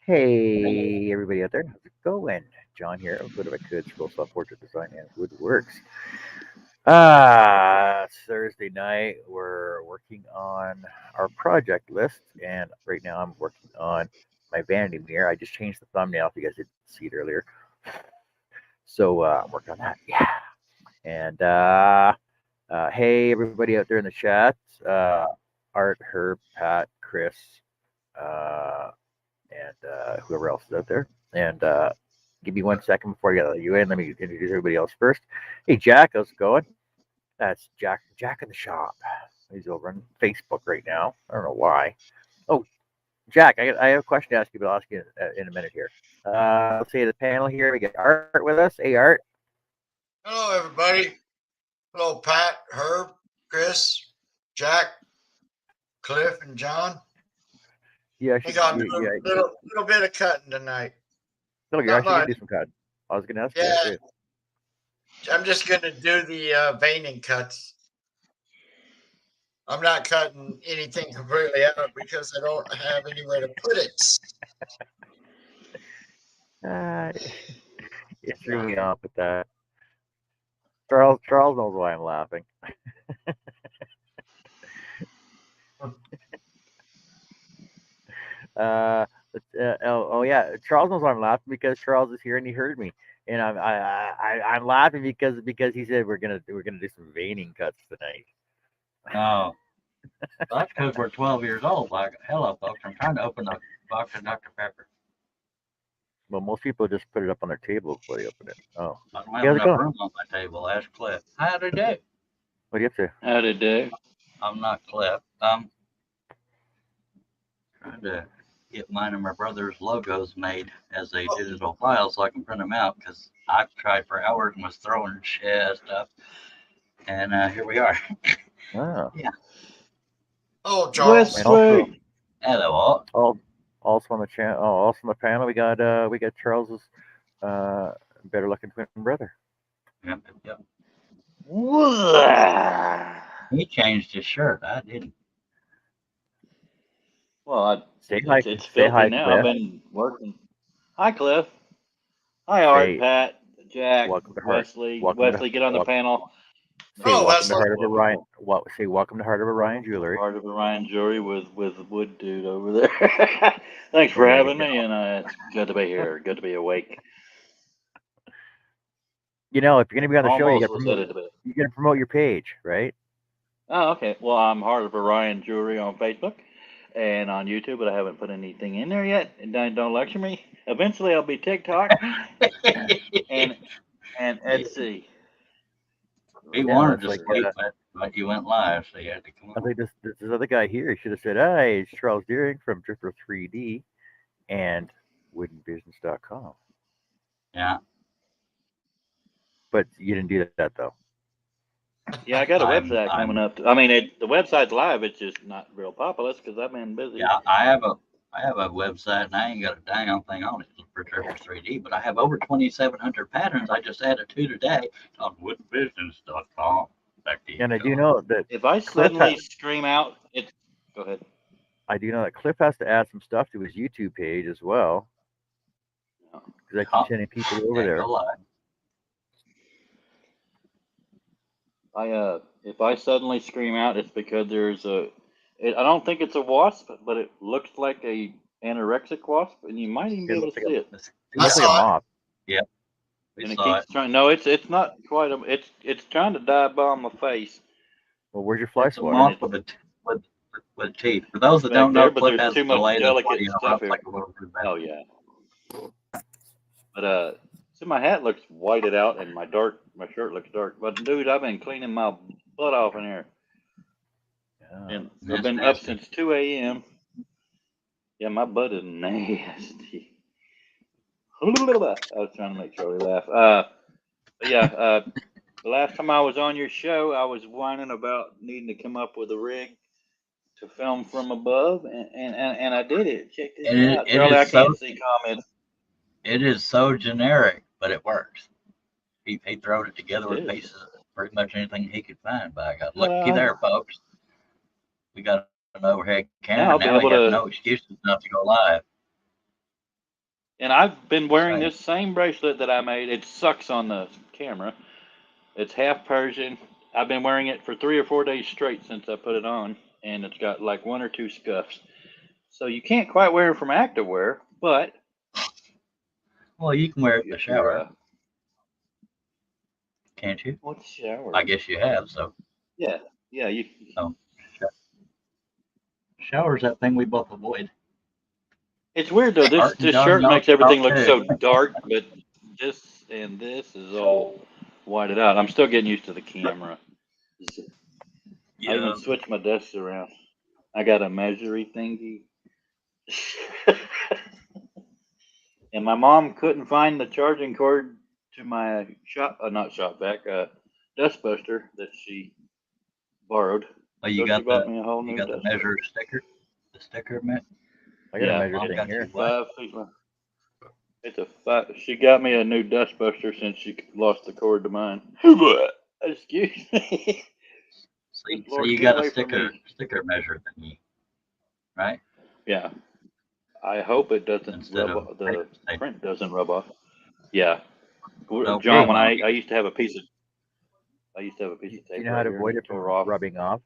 Hey, everybody out there, how's it going? John here, a bit of a kid, scroll soft portrait design and woodworks. It's Thursday night. We're working on our project list, and right now I'm working on my vanity mirror. I just changed the thumbnail if you guys didn't see it earlier. So I'm working on that. Yeah. And hey, everybody out there in the chat, Art, Herb, Pat, Chris, uh, and whoever else is out there. And give me 1 second before I get you in. Let me introduce everybody else first. Hey, Jack, how's it going? That's Jack. Jack in the shop. He's over on Facebook right now. I don't know why. Oh, Jack, I have a question to ask you, but I'll ask you in a minute here. Let's see the panel here. We got Art with us. Hey, Art. Hello, everybody. Hello, Pat, Herb, Chris, Jack, Cliff, and John. Yeah, we got a little bit of cutting tonight. No, you're actually going to do some cutting. I was going to ask you that too. I'm just going to do the veining cuts. I'm not cutting anything completely out because I don't have anywhere to put it. You threw me off with that. Charles knows why I'm laughing. Oh yeah, Charles knows why I'm laughing because Charles is here and he heard me, and I'm laughing because he said we're gonna do some veining cuts tonight. Oh, that's because we're 12 years old. Like, hello, folks. I'm trying to open a box of Dr. Pepper. Well, most people just put it up on their table before they open it. Oh, I don't have enough room on my table. Ask Cliff. How'd it do? What do you have to? How'd it do? I'm not Cliff. Trying to get mine and my brother's logos made as a digital file so I can print them out because I've tried for hours and was throwing stuff. And here we are. Oh. Yeah. Oh, Charles. Hello. Also on the channel. Oh, also on the panel, we got Charles's better looking twin brother. Yep. He changed his shirt. I didn't. Well, it's filthy now. Cliff. I've been working. Hi, Cliff. Hi, Art, hey, Pat, Jack, Wesley. Wesley, get on the panel. Say welcome to Heart of Orion. Say welcome to Heart of Orion Jewelry. Heart of Orion Jewelry with Wood Dude over there. Thanks for having me, and it's good to be here. Good to be awake. You know, if you're going to be on the show, you got to promote your page, right? Oh, okay. Well, I'm Heart of Orion Jewelry on Facebook and on YouTube, but I haven't put anything in there yet. And don't lecture me. Eventually, I'll be TikTok and Etsy. He wanted to skip but you went live, so you had to come on. I think this other guy here, he should have said, "Hi, it's Charles Deering from Drifter 3D and woodenbusiness.com." Yeah. But you didn't do that though. Yeah, I got a website coming up. The website's live. It's just not real populous because I've been busy. Yeah, I have a website and I ain't got a dang thing on it for Drifter 3D, but I have over 2,700 patterns. I just added 2 today on woodenbusiness.com. And I do know that if I suddenly scream out, go ahead. I do know that Cliff has to add some stuff to his YouTube page as well. Because I keep sending people over there. If I suddenly scream out, it's because there's I don't think it's a wasp, but it looks like a anorexic wasp, and you might even be able to see it. It looks like a moth. Yep. And it keeps trying. No, it's not quite a. It's trying to dive bomb my face. Well, where's your fly swatter? Moth with teeth. For those that don't know, Cliff has too much delicate stuff here. Oh yeah. But see, my hat looks whited out, and my shirt looks dark. But dude, I've been cleaning my butt off in here. Yeah. And I've been up since 2 a.m. Yeah, my butt is nasty. I was trying to make Charlie laugh. But yeah, the last time I was on your show, I was whining about needing to come up with a rig to film from above, and I did it. Check this out. Charlie, I can't see comments. It is so generic, but it works. He throwed it together with pieces of pretty much anything he could find. But I got lucky there, folks. We got an overhead camera now. We got no excuses not to go live. And I've been wearing Same. this same bracelet that I made. It sucks on the camera. It's half Persian. I've been wearing it for 3 or 4 days straight since I put it on, and it's got like 1 or 2 scuffs. So you can't quite wear it from activewear, but Well, you can wear it in the if you're shower, can't you? what's shower? I guess you have. So, Yeah, yeah. You. oh, shower's that thing we both avoid. It's weird though. This Martin this John shirt makes Melton everything look too. so dark, but this and this is all whited out. I'm still getting used to the camera. I even Yeah. switched my desk around. I got a measuring thingy. And my mom couldn't find the charging cord to my not shop vac, dustbuster that she borrowed. Oh, you So she got bought me a whole you new got the dustbuster. measure sticker. The sticker, man. I got a Yeah, measure Mom thing got here. you what? 5 feet long. It's a 5. She got me a new dustbuster since she lost the cord to mine. Excuse me. So Lord, you get got a away from me. sticker measure thingy, right? Yeah. I hope it doesn't Instead rub of off, the paper tape. print doesn't rub off. Yeah. Okay, John, when well, I used to have a piece of Do tape you know right how to here, avoid and it it from tore off. rubbing off?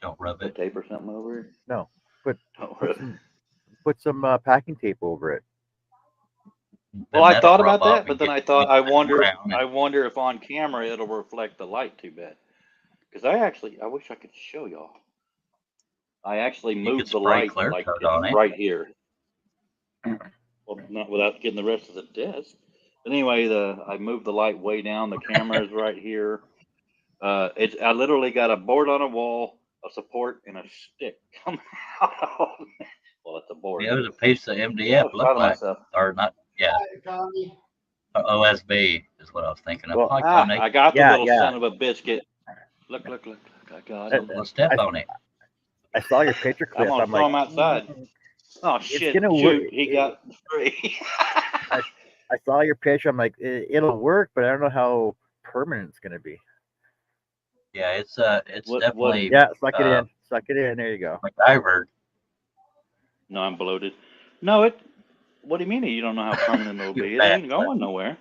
don't rub Put it. tape or something over it. No. Put Don't put rub- some packing tape over it. Well, Then I that'll thought rub about off that, but and then get I thought I wonder brown. I wonder if on camera it'll reflect the light too bad. Because I wish I could show y'all. I actually You could moved the spray light clear like coat it's on it. right here. Well, not without getting the rest of the desk. But anyway, I moved the light way down. The camera is right here. I literally got a board on a wall, a support, and a stick coming out of it. Well, it's a board. Yeah, it was a piece of I MDF. was proud Looked of like, myself. or not? Yeah, Tommy. OSB is what I was thinking of. Well, Hi, Ah, Tony. I got the Yeah, little yeah. son of a biscuit. Look. I got him. Let's step I, on it. I saw your picture I'm clip. going to I'm throw like, him outside. Oh, it's shit. gonna work. Shoot, he got free. I saw your picture. I'm like, it'll work, but I don't know how permanent it's gonna be. Yeah, it's What? definitely Yeah, suck it in. Suck it in. There you go. MacGyver. No, I'm bloated. No, what do you mean you don't know how permanent it'll You be? It fat ain't going nowhere.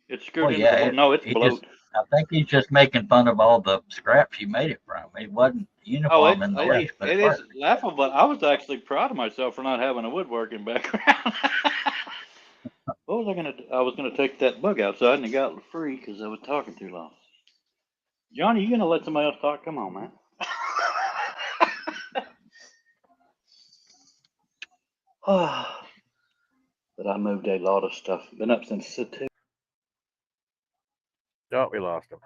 It's screwed Well, into the yeah, board. No, it's he bloat. I think he's just making fun of all the scraps you made it from. It wasn't Oh, uniform in the least, but it it is worked. laughable. I was actually proud of myself for not having a woodworking background. What was I gonna do? I was gonna take that bug outside and it got free because I was talking too long. Johnny, you gonna let somebody else talk? Come on, man. But I moved a lot of stuff. Been up since 2. Oh, we lost him.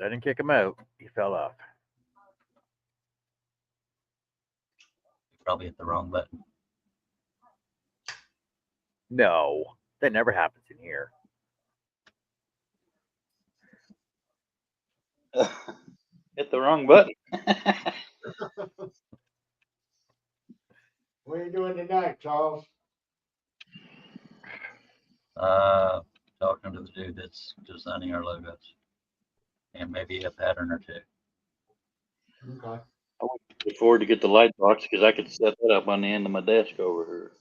I didn't kick him out. He fell off. You probably hit the wrong button. No, that never happens in here. Hit the wrong button. What are you doing tonight, Charles? Talking to the dude that's designing our logos, and maybe a pattern or two. Okay. I want to forward to get the light box because I could set that up on the end of my desk over here.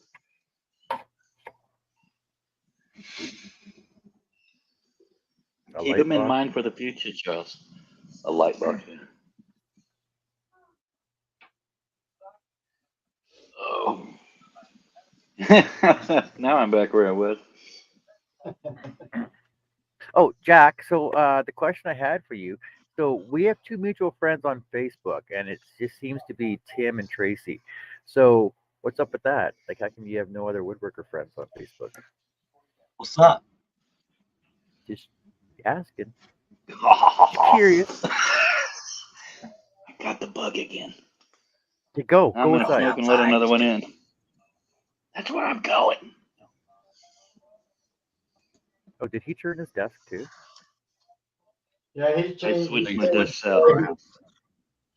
Keep them in mind for the future, Charles. A light box. Oh. Now I'm back where I was. Oh, Jack. So the question I had for you. So we have 2 mutual friends on Facebook, and it just seems to be Tim and Tracy. So what's up with that? Like, how come you have no other woodworker friends on Facebook? What's up? Just asking. Curious. I got the bug again. You go. I'm Go gonna inside. smoke and let another one in. That's where I'm going. Oh, did he turn his desk too? Yeah, he's I changed. switched his my thing. desk out.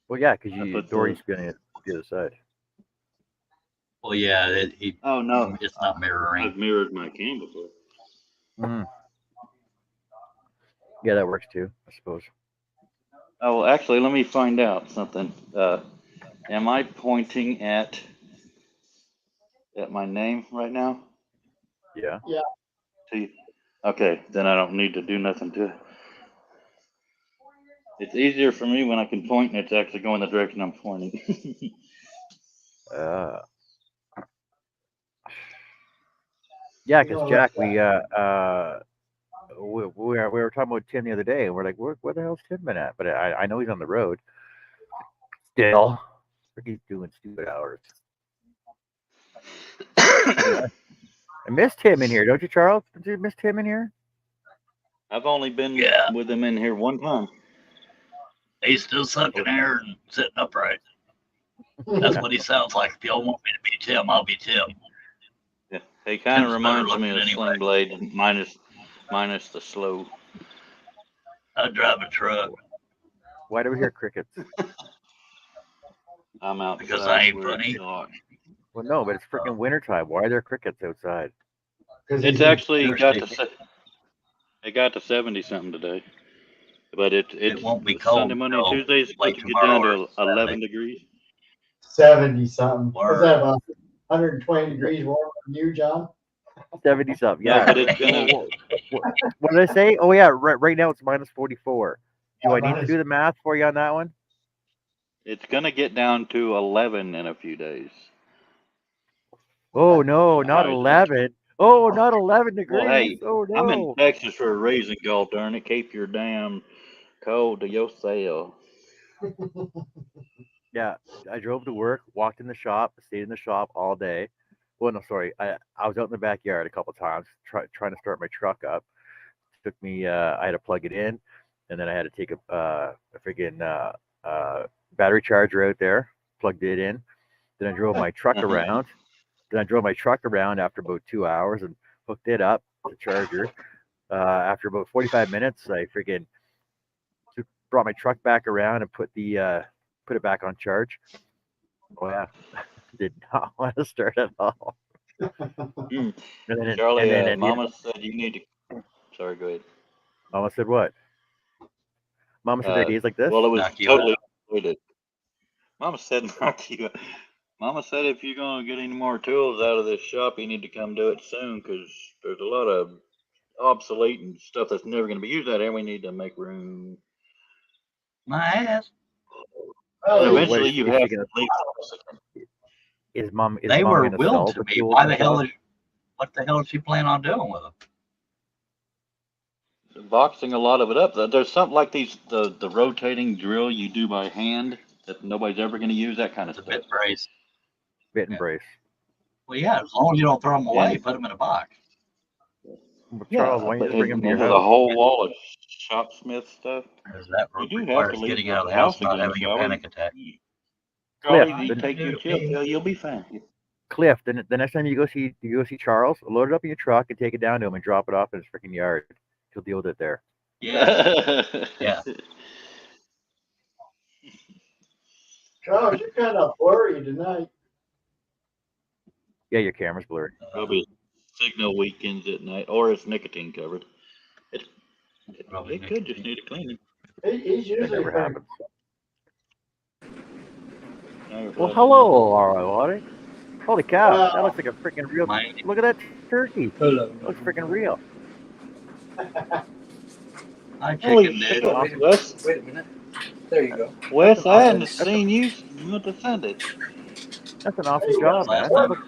Well, yeah, because I put Dory's going to the other side. Well, yeah, Oh no, it's not mirroring. I've mirrored my cam before. Mm. Yeah, that works too, I suppose. Oh well, actually, let me find out something. Am I pointing at my name right now? Yeah. See? Okay, then I don't need to do nothing to it. It's easier for me when I can point and it's actually going the direction I'm pointing. Yeah, because Jack, we were talking about Tim the other day, and we're like, where the hell's Tim been at? But I know he's on the road still. He's doing stupid hours. I missed Tim in here, don't you, Charles? Did you miss Tim in here? I've only been with him in here one time. He's still sucking air and sitting upright. That's what he sounds like. If y'all want me to be Tim, I'll be Tim. Yeah, he kind of Tim's reminds better me of looking Sling anyway. Blade, minus the slow. I drive a truck Why do we hear crickets? I'm outside. because I ain't where funny. it's dark. Well, no, but it's freaking wintertime. Why are there crickets outside? It's actually got thirsty. it got to 70 something today, but it won't be cold Sunday, Monday, and until Tuesday it's late supposed to get down tomorrow to or 11 Saturday. degrees. 70 something. What's Word. that about 120 degrees warmer than you, John? 70 something. No, Yeah. but it's gonna. What did I say? Oh yeah, right now it's minus 44. Do I need to minus- do the math for you on that one? It's gonna get down to 11 in a few days. Oh no, not Right. 11. Oh, not 11 degrees. Well, hey, Oh I'm in no. Texas for a reason, God darn it. Keep your damn cold to yourself. Yeah, I drove to work, walked in the shop, stayed in the shop all day. Well, no, sorry. I was out in the backyard a couple times trying to start my truck up. Took me. I had to plug it in, and then I had to take a freaking battery charger out there, plugged it in. Then I drove my truck around. Then I drove my truck around after about 2 hours and hooked it up, the charger. After about 45 minutes, I freaking brought my truck back around and put it back on charge. Oh yeah, did not want to start at all. Charlie, Mama said you need to. Sorry, go ahead. Mama said what? Mama said days like this. Well, it was Knock you totally related. Mama said knock you out. Mama said if you're gonna get any more tools out of this shop, you need to come do it soon because there's a lot of obsolete and stuff that's never gonna be used out there. We need to make room. My ass. And Oh, eventually, is you she have gonna- to leave the house again. Is mom? Is They mom were gonna willed sell to the me. tools? Why the hell dog? what the hell is she planning on doing with them? Boxing a lot of it up. There's something like the rotating drill you do by hand that nobody's ever going to use. That kind of The stuff. bit brace. Bit and Yeah. brace. Well, yeah, as long as you don't throw them away, Yeah. put them in a box. Well, Charles, why don't you but just bring them to your there's house? a whole wall of shopsmith stuff. Because that You do have requires to leave getting the out of the house house and not again, having a shall we? panic attack. Charlie, Cliff, you take your chill pill, you'll be fine. Cliff, the next time you go see Charles, load it up in your truck and take it down to him and drop it off in his freaking yard. He'll deal with it there. Yeah. Yeah. Charles, you're kind of blurry tonight. Yeah, your camera's blurry. Probably signal weekends at night, or it's nicotine covered. It could just need a cleaning. He's That usually never pretty. happens. No, Well, hello, Laura. Holy cow, Wow. that looks like a freaking real. My- Look at that turkey. Hello. That looks freaking real. Hi, Holy chicken shit, dude. Wes. Wait a minute. There you go. Wes, I hadn't That's seen you since the Sunday. That's an awesome Hey, job, man. last That time. looks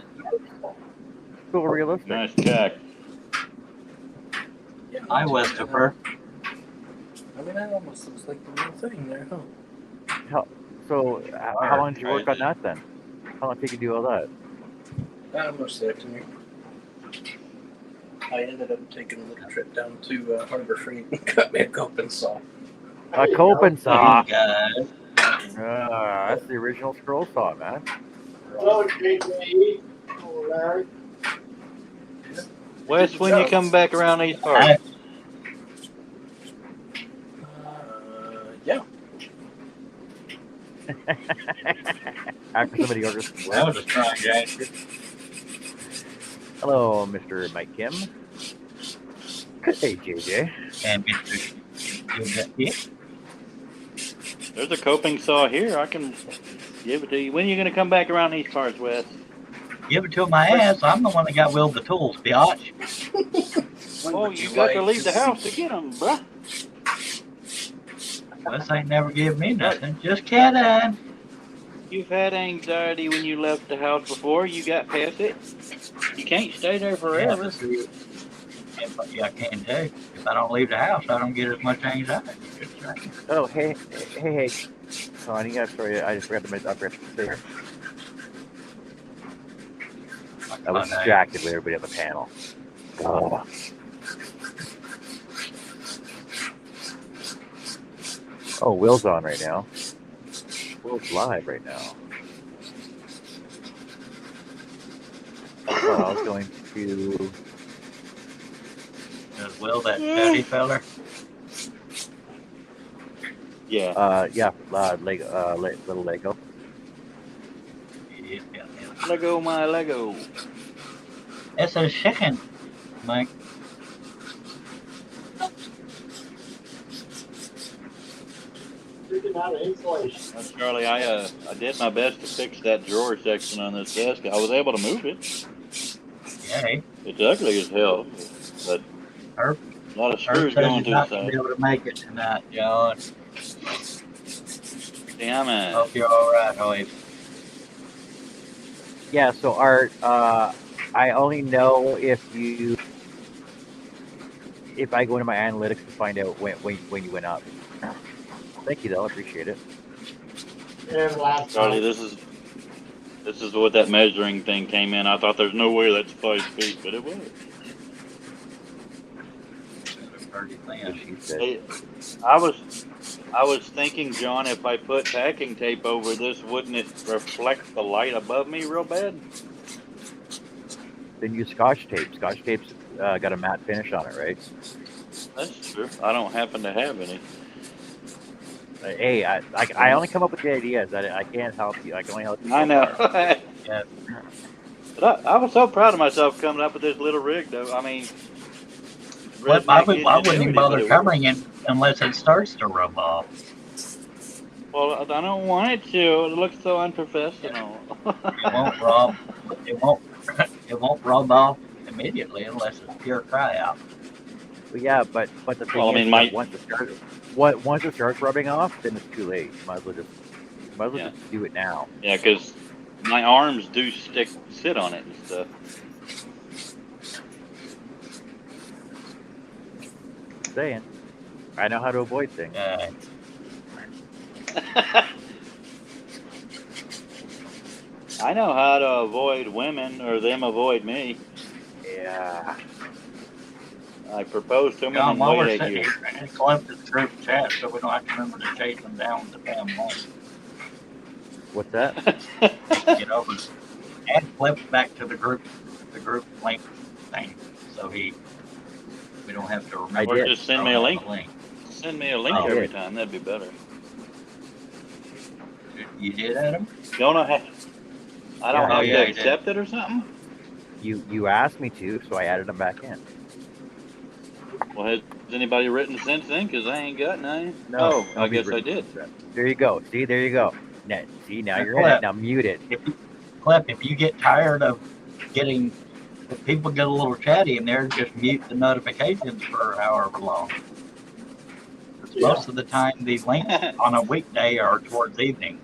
so realistic. Nice cack. Yeah, Hi, Westopher. I mean, that almost looks like the real thing there, huh? So, how long did you work on that then? How long did you do all that? Most afternoon. I ended up taking a little trip down to Harbor Freight and got me a coping saw. A coping saw. Guys. That's the original scroll saw, man. Hello, JJ. Hello, Larry. Wes, when you come back around these parts? Yeah. After somebody orders. That was a strong gesture. Hello, Mr. Mike Kim. Hey, JJ. And Mr. You'll get it. There's a coping saw here. I can Give it to you. When are you going to come back around these parts, Wes? Give it to my ass. I'm the one that got willed the tools, biatch. Oh, you got to leave the house to get them, bruh. Wes ain't never give me nothing. Just kidding. You've had anxiety when you left the house before. You got past it. You can't stay there Yeah, forever. but see, I can too. If I don't leave the house, I don't get as much anxiety. Oh, hey. Connie, I'm sorry, I just forgot to mention. I forgot to say. I was distracted with everybody on the panel. Oh. Oh, Will's on right now. Will's live right now. I was going to. Is Will that chatty feller? Yeah. Yeah. Lego. Little Lego. Yeah. Lego, my Lego. It's a chicken, Mike. Out of insulation. Well, Charlie, I did my best to fix that drawer section on this desk. I was able to move it. Yay. It's ugly as hell, but Herb, a lot of Herb screws says going he's to the not going to side. be able to make it tonight, John. Damn it. Hope you're all right, Hoy. Yeah. So Art, I only know if I go into my analytics to find out when you went up. Thank you, though. I appreciate it. And last Charlie, night. this is what that measuring thing came in. I thought there's no way that's 5 feet, but it was. She said. Hey, I was thinking, John, if I put packing tape over this, wouldn't it reflect the light above me real bad? Then use Scotch tape. Scotch tape's got a matte finish on it, right? That's true. I don't happen to have any. Hey, I only come up with the ideas. I can't help you. I can only help you. I know. Yeah. But I was so proud of myself coming up with this little rig, though. I mean, Well, I wouldn't ingenuity, even but bother it covering it unless it starts to rub off. Well, I don't want it to. It looks so unprofessional. It won't rub. It won't rub off immediately unless it's pure cry out. Well, yeah, but the thing Well, I is, mean, once it starts rubbing off, then it's too late. You might as well just do it now. Yeah, because my arms do sit on it and stuff. Saying, I know how to avoid things. I know how to avoid women or them avoid me. Yeah. I propose to them John, and while we're wait at sitting you. here, just left this group chat so we don't have to remember to chase them down with the damn home. What's that? Get over it. And flip back to the group link thing, so we don't have to remember. Or just send me a link. Send me a link Oh, every yeah. time. That'd be better. You did, Adam? Don't know how. I don't Yeah, have yeah, to I did. accept it or something. You asked me to, so I added them back in. Well, has anybody written since then? Because I ain't got none. No, Oh, I nobody's guess I written did. There you go. See, there you go. Now, now you're Clip. in it. Now mute it. If you get tired of getting, if people get a little chatty in there, just mute the notifications for however long. Most of the time, the links on a weekday are towards evening.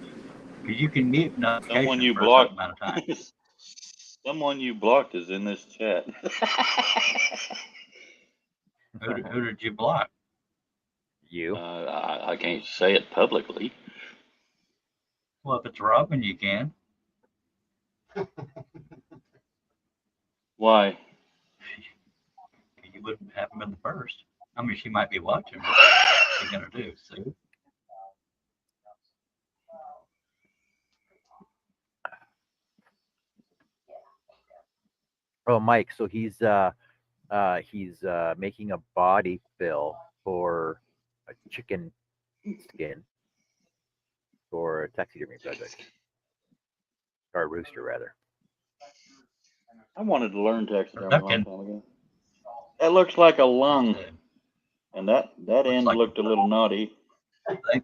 Because you can mute notifications Someone you for a blocked. certain amount of time. Someone you blocked is in this chat. Who did you block? You. I can't say it publicly. Well, if it's Robin, you can. Why? You wouldn't have been the first. I mean, she might be watching, but what's she gonna do? See? Oh, Mike. So he's making a body fill for a chicken skin for a taxidermy project, or a rooster rather. I wanted to learn taxidermy a long Ducking. time ago. That looks like a lung, and that end like- looked a little naughty.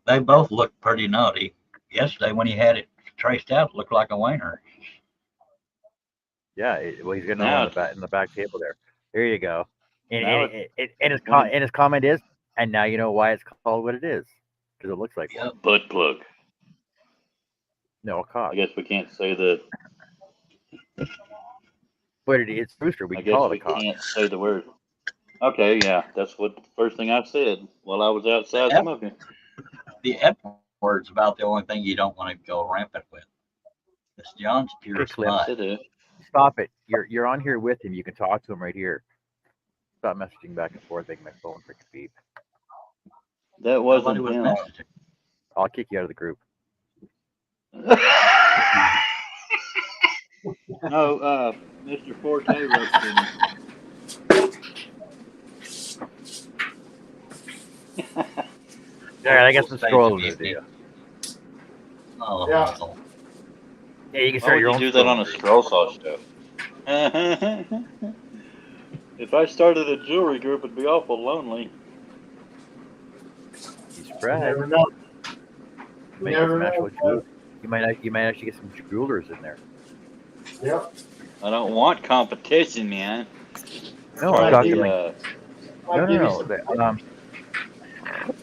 They both look pretty naughty. Yesterday when he had it traced out. It looked like a wiener. Yeah, well, he's got Now another one in the back table there. There you go. Now And his comment is, and now you know why it's called what it is, because it looks like one. butt plug. No, a cock. I guess we can't say that. But it's rooster. We I can guess call it we a cock. can't say the word. Okay, yeah, that's what the first thing I said while I was outside Yep. smoking. The F word's about the only thing you don't want to go rampant with. This John's pure Good clip. smut. It is. Stop it. You're on here with him. You can talk to him right here. Stop messaging back and forth, making my phone freaking beep. That Nobody wasn't was him. messaging. I'll kick you out of the group. No, Mr. Forte wrote to me. All right, I got some scrolling to do. Oh, Yeah. Hazel. Yeah, you can Why start would your you own do that on a scroll scroll saw show? If I started a jewelry group, it'd be awful lonely. You You surprised. never know. You might get never some know. actual jewelers. You might actually get some jewelers in there. Yep. I don't want competition, man. No, Right, I'm talking you- like I'll give you no. some-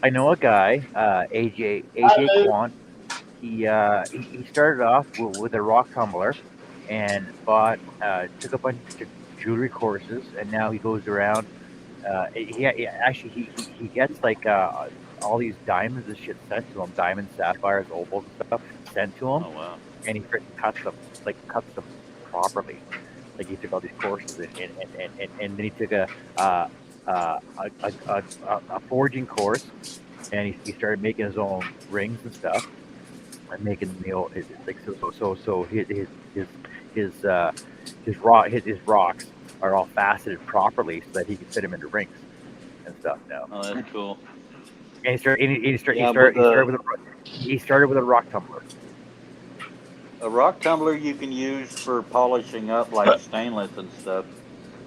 I know a guy, AJ Hi, Quant. He started off with a rock tumbler, and took a bunch of jewelry courses, and now he goes around. He gets like all these diamonds and shit sent to him, diamonds, sapphires, opals, and stuff sent to him, Oh wow. and he freaking cuts them properly. Like he took all these courses, and then he took a forging course, and he started making his own rings and stuff, and making his rocks are all faceted properly so that he can fit them into rings and stuff now. Oh, that's cool. And he started with a rock tumbler. A rock tumbler you can use for polishing up like stainless and stuff,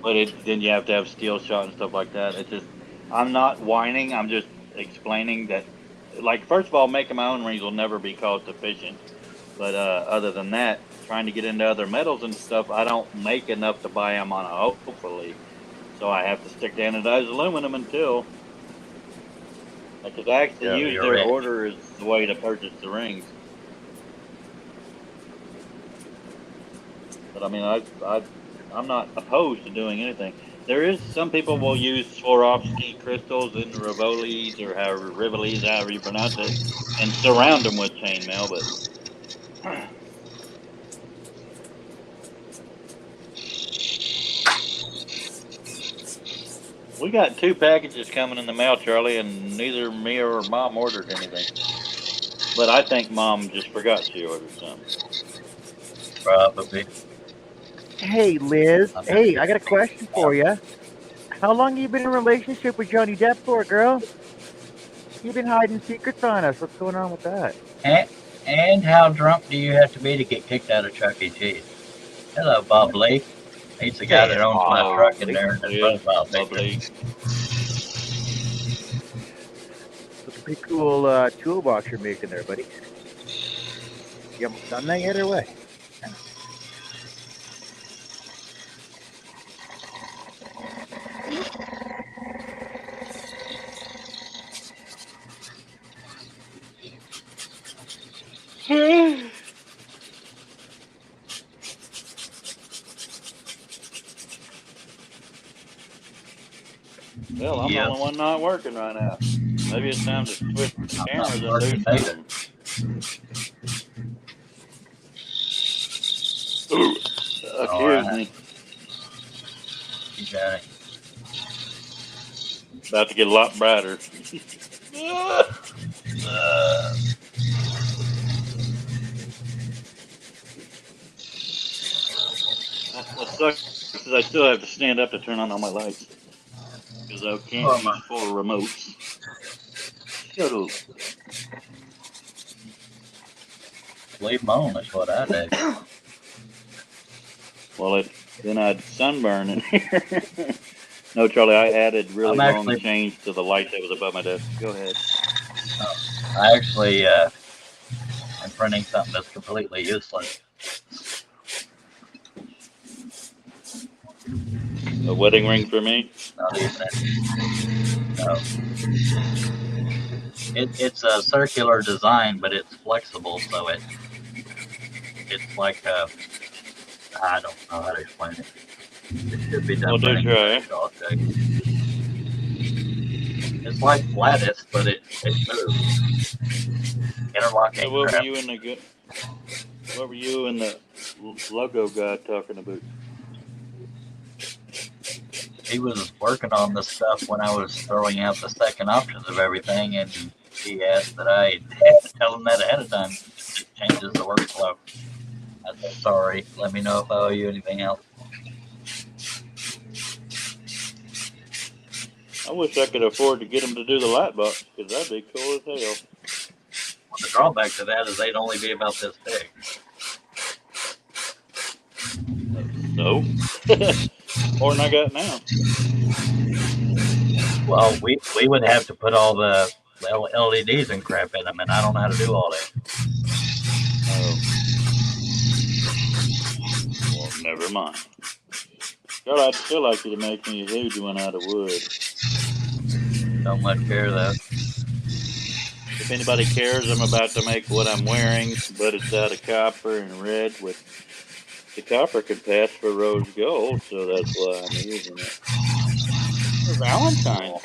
but then you have to have steel shot and stuff like that. It's just, I'm not whining. I'm just explaining that, like, first of all, making my own rings will never be cost efficient. But other than that, trying to get into other metals and stuff, I don't make enough to buy them on a hopefully. So I have to stick to anodized aluminum until, because I actually use their order as the way to purchase the rings. But I mean, I'm not opposed to doing anything. There is some people will use Swarovski crystals and Rivolis or Rivolis, however you pronounce it, and surround them with chainmail. But we got 2 packages coming in the mail, Charlie, and neither me or Mom ordered anything. But I think Mom just forgot she ordered something. Probably. Hey, Liz. Hey, I got a question for you. How long you been in a relationship with Johnny Depp for, girl? You've been hiding secrets on us. What's going on with that? And how drunk do you have to be to get kicked out of Chuck E. Cheese? Hello, Bob Lee. He's the guy that owns my truck in there in the profile picture. It's a pretty cool toolbox you're making there, buddy. You almost done that yet or what? Well, I'm the only one not working right now. Maybe it's time to switch cameras and do something. Excuse me. You got it. About to get a lot brighter. What sucks is I still have to stand up to turn on all my lights. Because I can't use 4 remotes. Shut up. Leave them on, that's what I do. Well, then I'd sunburn in here. No, Charlie, I added really long change to the light that was above my desk. Go ahead. I actually and printing something that's completely useless. A wedding ring for me? Not even no. It's a circular design, but it's flexible, so it's like I don't know how to explain it. It should be done Well, do printing try. I'll show you. It's like lattice, but it moves. Interlocking So what were crap. you and the logo guy talking about? He was working on the stuff when I was throwing out the second options of everything, and he asked that I tell him that ahead of time. It changes the workflow. I said, sorry, let me know if I owe you anything else. I wish I could afford to get him to do the light box, because that'd be cool as hell. Well, the drawback to that is they'd only be about this big. So? More than I got now. Well, we would have to put all the LEDs and crap in them, and I don't know how to do all that. Oh. Well, never mind. Girl, I'd still like you to make me a huge one out of wood. Don't much care though. If anybody cares, I'm about to make what I'm wearing, but it's out of copper and red with the copper could pass for rose gold, so that's why I'm using it. For Valentine's.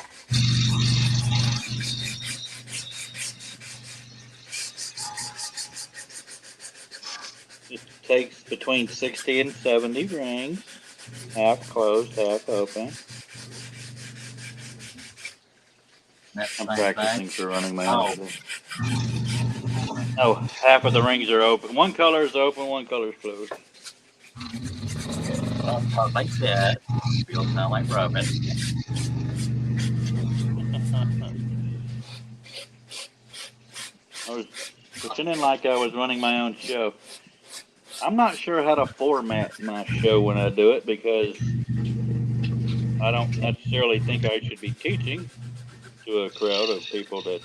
It takes between 60 and 70 rings, half closed, half open. I'm practicing for running my own. Oh, half of the rings are open. One color is open, one color is closed. Well, like that. Feels sound like rubber. I was pretending like I was running my own show. I'm not sure how to format my show when I do it because I don't necessarily think I should be teaching to a crowd of people that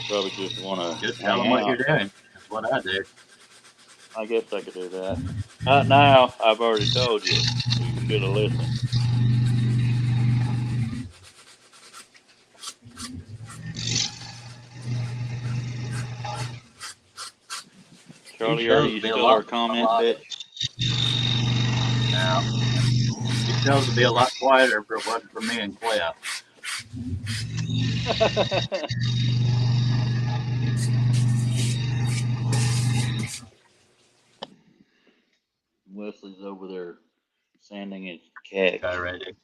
probably just want to Just tell them what you're doing. That's what I do. I guess I could do that. Not now. I've already told you. You should have listened. Charlie, are you still our comment bitch? No. It shows to be a lot quieter if it wasn't for me and Clea. Wesley's over there sanding his cat. Guy ready.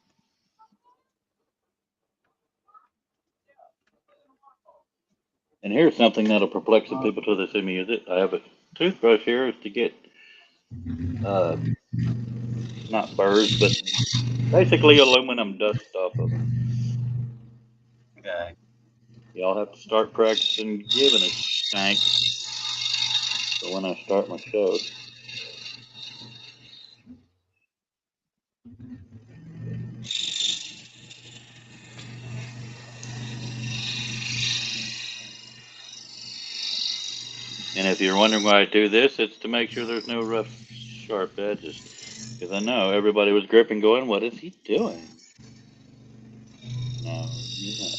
And here's something that'll perplex some people till they see me use it. I have a toothbrush here to get not burrs, but basically aluminum dust off of them. Okay. Y'all have to start practicing giving a stank for when I start my show. And if you're wondering why I do this, it's to make sure there's no rough, sharp edges. Because I know everybody was gripping going, what is he doing? No, you're not.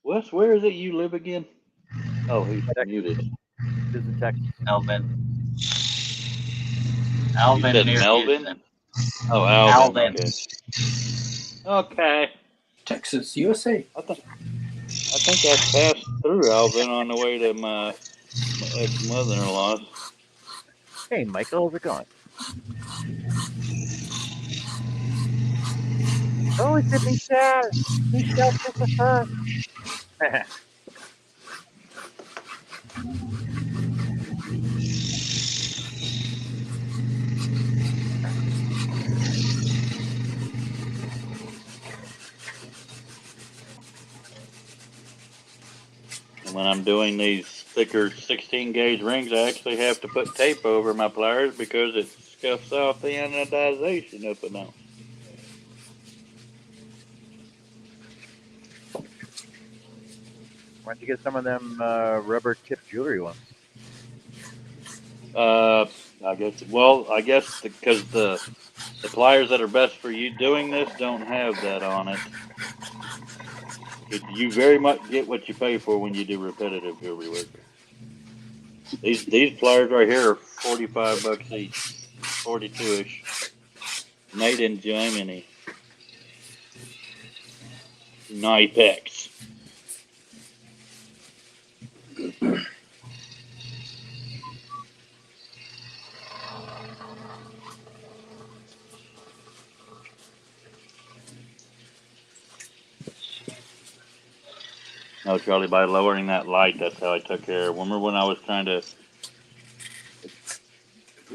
Wes, where is it you live again? Oh, he's muted. This is in Texas. Alvin. You Alvin said near Melvin? Houston. Oh, Alvin. Alvin. Okay. Texas, USA. I think I passed through Alvin on the way to my ex-mother-in-law's. Hey, Michael, how's it going? Oh, it's a Michelle. Michelle, Christopher. And when I'm doing these thicker 16 gauge rings, I actually have to put tape over my pliers because it scuffs off the anodization up and down. Why don't you get some of them rubber tip jewelry ones? I guess. Well, I guess because the pliers that are best for you doing this don't have that on it. You very much get what you pay for when you do repetitive jewelry work. These pliers right here are $45 each, 42ish, made in Germany. Knipex. No, Charlie, by lowering that light, that's how I took care. Remember when I was trying to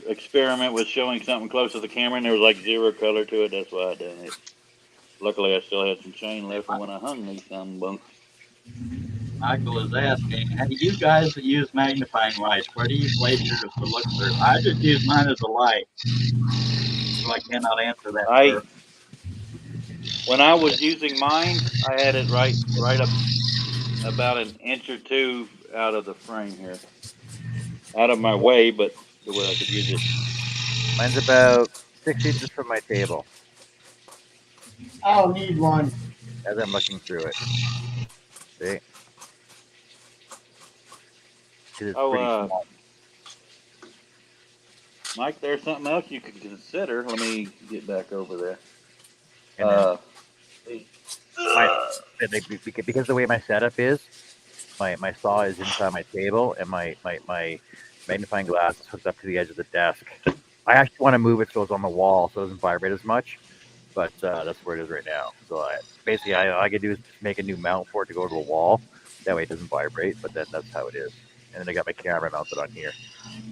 experiment with showing something close to the camera and there was like zero color to it? That's why I done it. Luckily, I still had some chain left from when I hung these bunks. Michael is asking, how do you guys use magnifying lights? Where do you place yours to look through? I just use mine as a light, so I cannot answer that. When I was using mine, I had it right up about an inch or two out of the frame here, out of my way, but the way I could use it. Mine's about 6 inches from my table. I'll need one. As I'm looking through it. See? Because it's pretty small. Mike, there's something else you could consider. Let me get back over there. Because the way my setup is, my saw is inside my table, and my magnifying glass is hooked up to the edge of the desk. I actually want to move it so it's on the wall so it doesn't vibrate as much, but that's where it is right now. So all I can do is make a new mount for it to go to a wall. That way it doesn't vibrate, but then that's how it is. And then I got my camera mounted on here.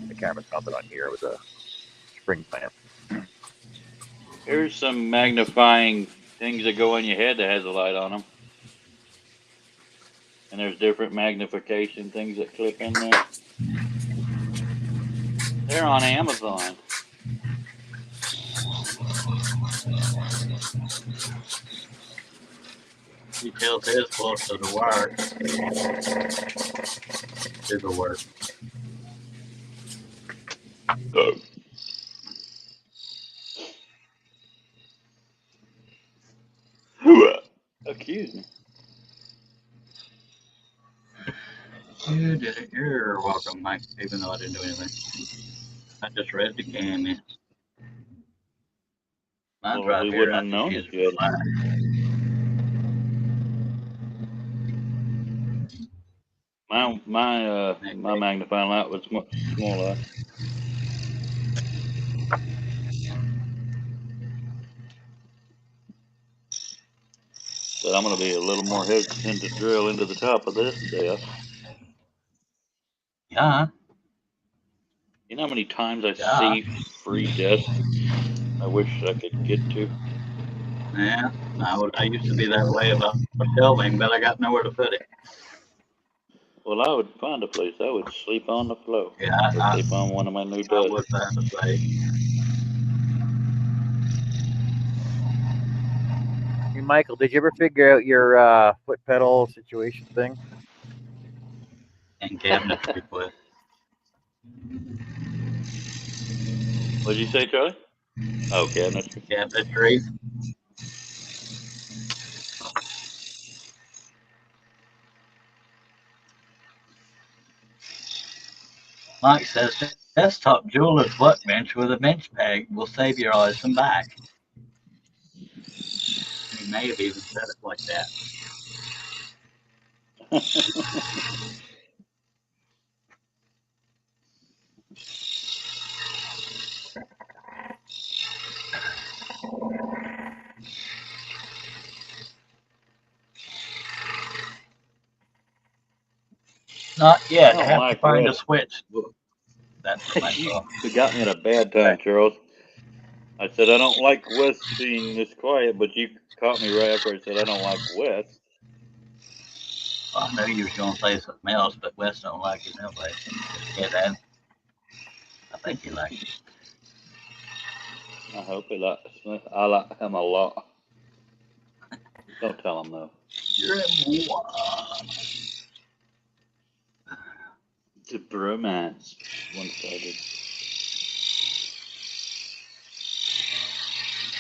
The camera's mounted on here with a spring clamp. Here's some magnifying things that go on your head that has a light on them. And there's different magnification things that clip in there. They're on Amazon. He tells his close to the wire. It'll work. Excuse me. You did it. You're welcome, Mike, even though I didn't do anything. I just read the comment. Mine's right we here. wouldn't have known if you had. My magnifying light was much smaller. But I'm going to be a little more hesitant to drill into the top of this desk. Yeah. You know how many times I see free desks I wish I could get to? Yeah. I used to be that way about shelving, but I got nowhere to put it. Well, I would find a place. I would sleep on the floor. Yeah, or sleep on one of my new desks. I would have to say. Hey, Michael, did you ever figure out your foot pedal situation thing? And cabinetry clip. What did you say, Charlie? Oh, cabinetry. Cabinetry. Mike says, desktop jeweler's workbench with a bench peg will save your eyes and back. He may have even said it like that. Not yet. I have to find a switch. That's my You got me at a bad time, Charles. I said I don't like Wes being this quiet, but you caught me right after I said I don't like Wes. Well, I knew you was going to say something else, but Wes don't like it anyway. Yeah, Dad. I think he likes it. I hope he likes me. I like him a lot. Don't tell him though. You're in war. To bromance. One-sided.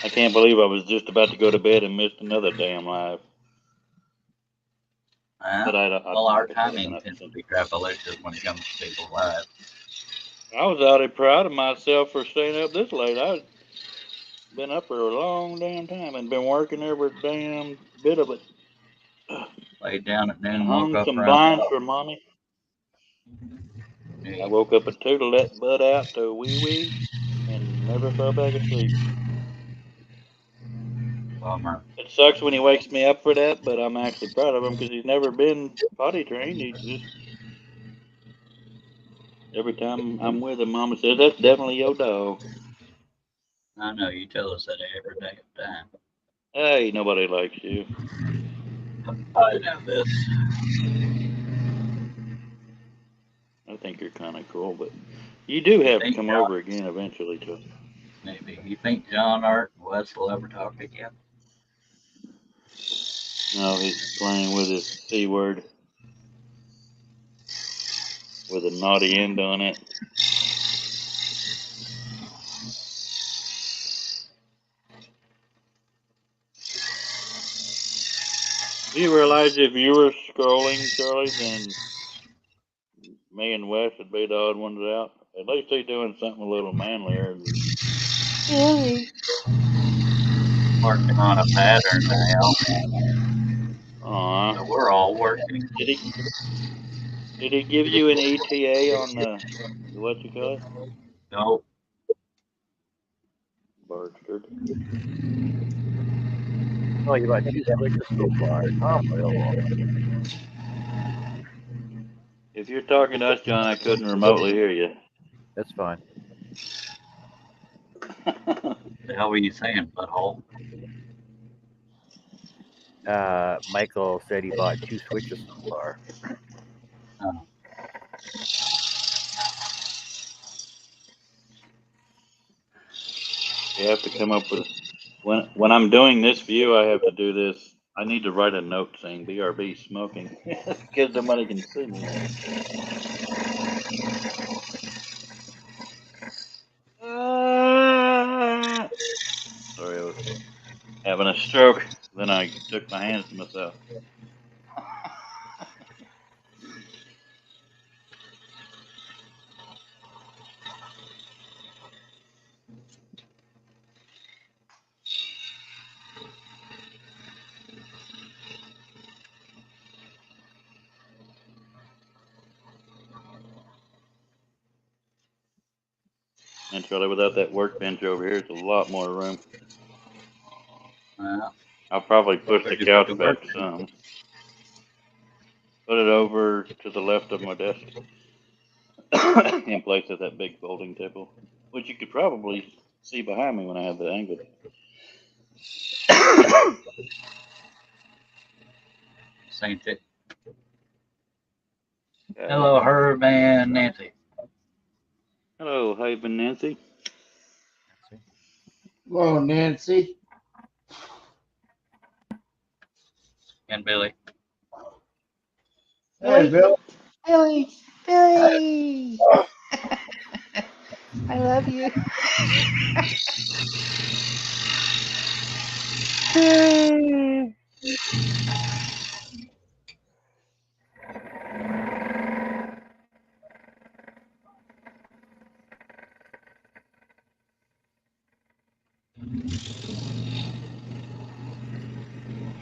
I can't believe I was just about to go to bed and missed another damn live. But Well, our timing tends to be crapalicious when it comes to people live. I was already proud of myself for staying up this late. I've been up for a long damn time and been working every damn bit of it. Laid down at noon, woke Hung up some around. blinds for mommy. I woke up at 2 to let Bud out to wee-wee and never fell back asleep. Bummer. It sucks when he wakes me up for that, but I'm actually proud of him because he's never been potty trained. He just, every time I'm with him, Mama says, that's definitely your dog. I know, you tell us that every day of time. Hey, nobody likes you. I know this. I think you're kind of cool, but you do have to Think come John, over again eventually, too. maybe. You think John, Art, and Wes will ever talk again? No, he's playing with his C word with a naughty end on it. Do you realize if you were scrolling, Charlie, then me and Wes would be the odd ones out? At least he's doing something a little manlier. Working on a pattern now. Aw. So we're all working. Did he give you an ETA on the what you call it? Nope. Bastard. Oh, you bought 2 switches so far. Unbelievable. If you're talking to us, John, I couldn't remotely hear you. That's fine. The hell were you saying, butthole? Michael said he bought 2 switches so far. Oh. You have to come up with when I'm doing this view, I have to do this. I need to write a note saying BRB smoking because nobody can see me. Sorry, I was having a stroke. Then I took my hands to myself. And Charlie, without that workbench over here, it's a lot more room. Well, I'll probably push the where'd you couch put the back workbench? some. Put it over to the left of my desk in place of that big folding table, which you could probably see behind me when I have the angle. Saint it. Hello, Herb and Nancy. Hello, Haven Nancy. Hello, Nancy. And Billy. Hey, Bill. Billy, Billy, I love you.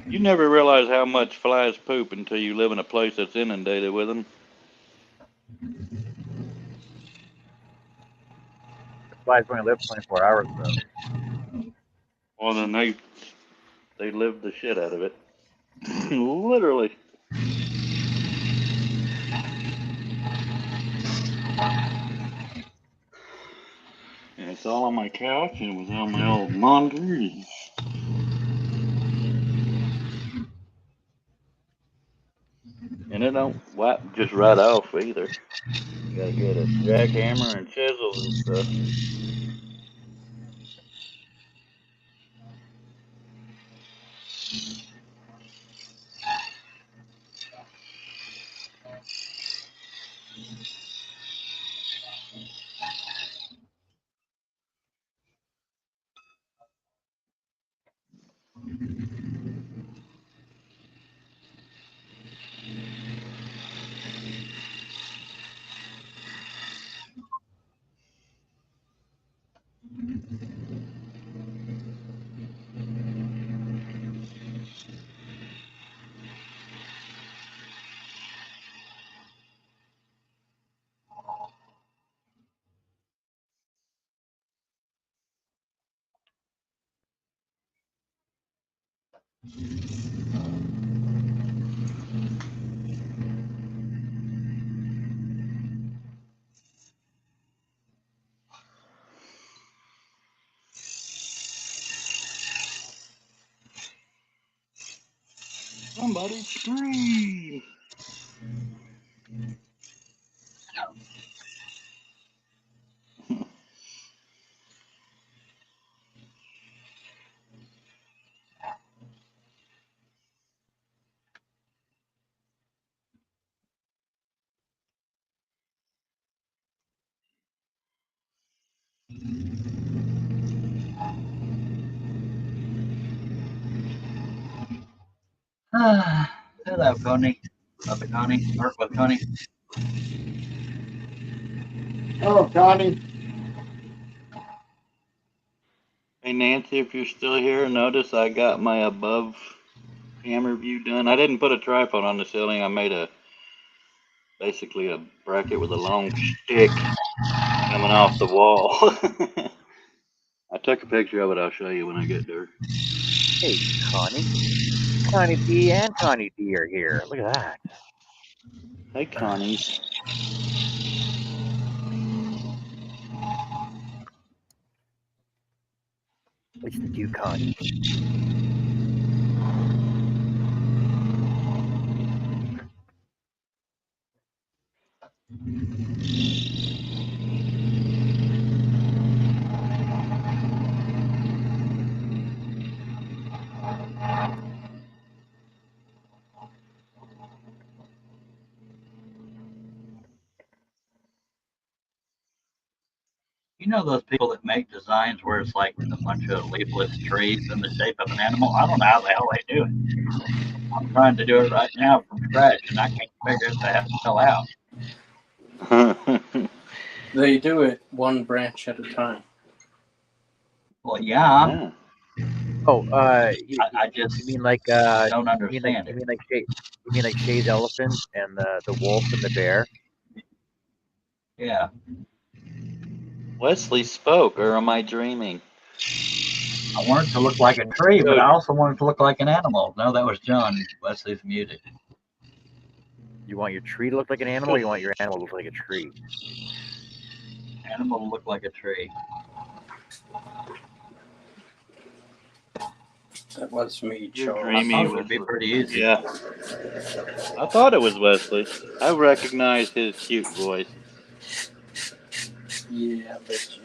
You never realize how much flies poop until you live in a place that's inundated with them. Flies only live 24 hours, though. Well, then they live the shit out of it. Literally. And it's all on my couch and it was on my old monitor. And it don't wipe just right off either. You gotta get a jackhammer and chisels and stuff. Somebody scream. Hello, Connie. Other Connie. Work with Connie. Hello, Connie. Hey Nancy, if you're still here, notice I got my above camera view done. I didn't put a tripod on the ceiling. I made basically a bracket with a long stick coming off the wall. I took a picture of it. I'll show you when I get there. Hey, Connie. Connie B and Connie D are here. Look at that. Hey, Connies. At least the two Connies. You know those people that make designs where it's like a bunch of leafless trees in the shape of an animal? I don't know how the hell they do it. I'm trying to do it right now from scratch, and I can't figure it the hell out. They do it one branch at a time. Well, yeah, Oh, I you just mean like don't you mean like understand you it. mean like Shay, you mean like Shay's elephant and the wolf and the bear? Yeah, Wesley spoke, or am I dreaming? I want it to look like a tree, but I also want it to look like an animal. No, that was John. Wesley's muted. You want your tree to look like an animal, or you want your animal to look like a tree? Animal to look like a tree. That was me, You're Charles. I dreamy, thought it would be Wesley. pretty easy. Yeah. I thought it was Wesley. I recognized his cute voice. Yeah, I bet you.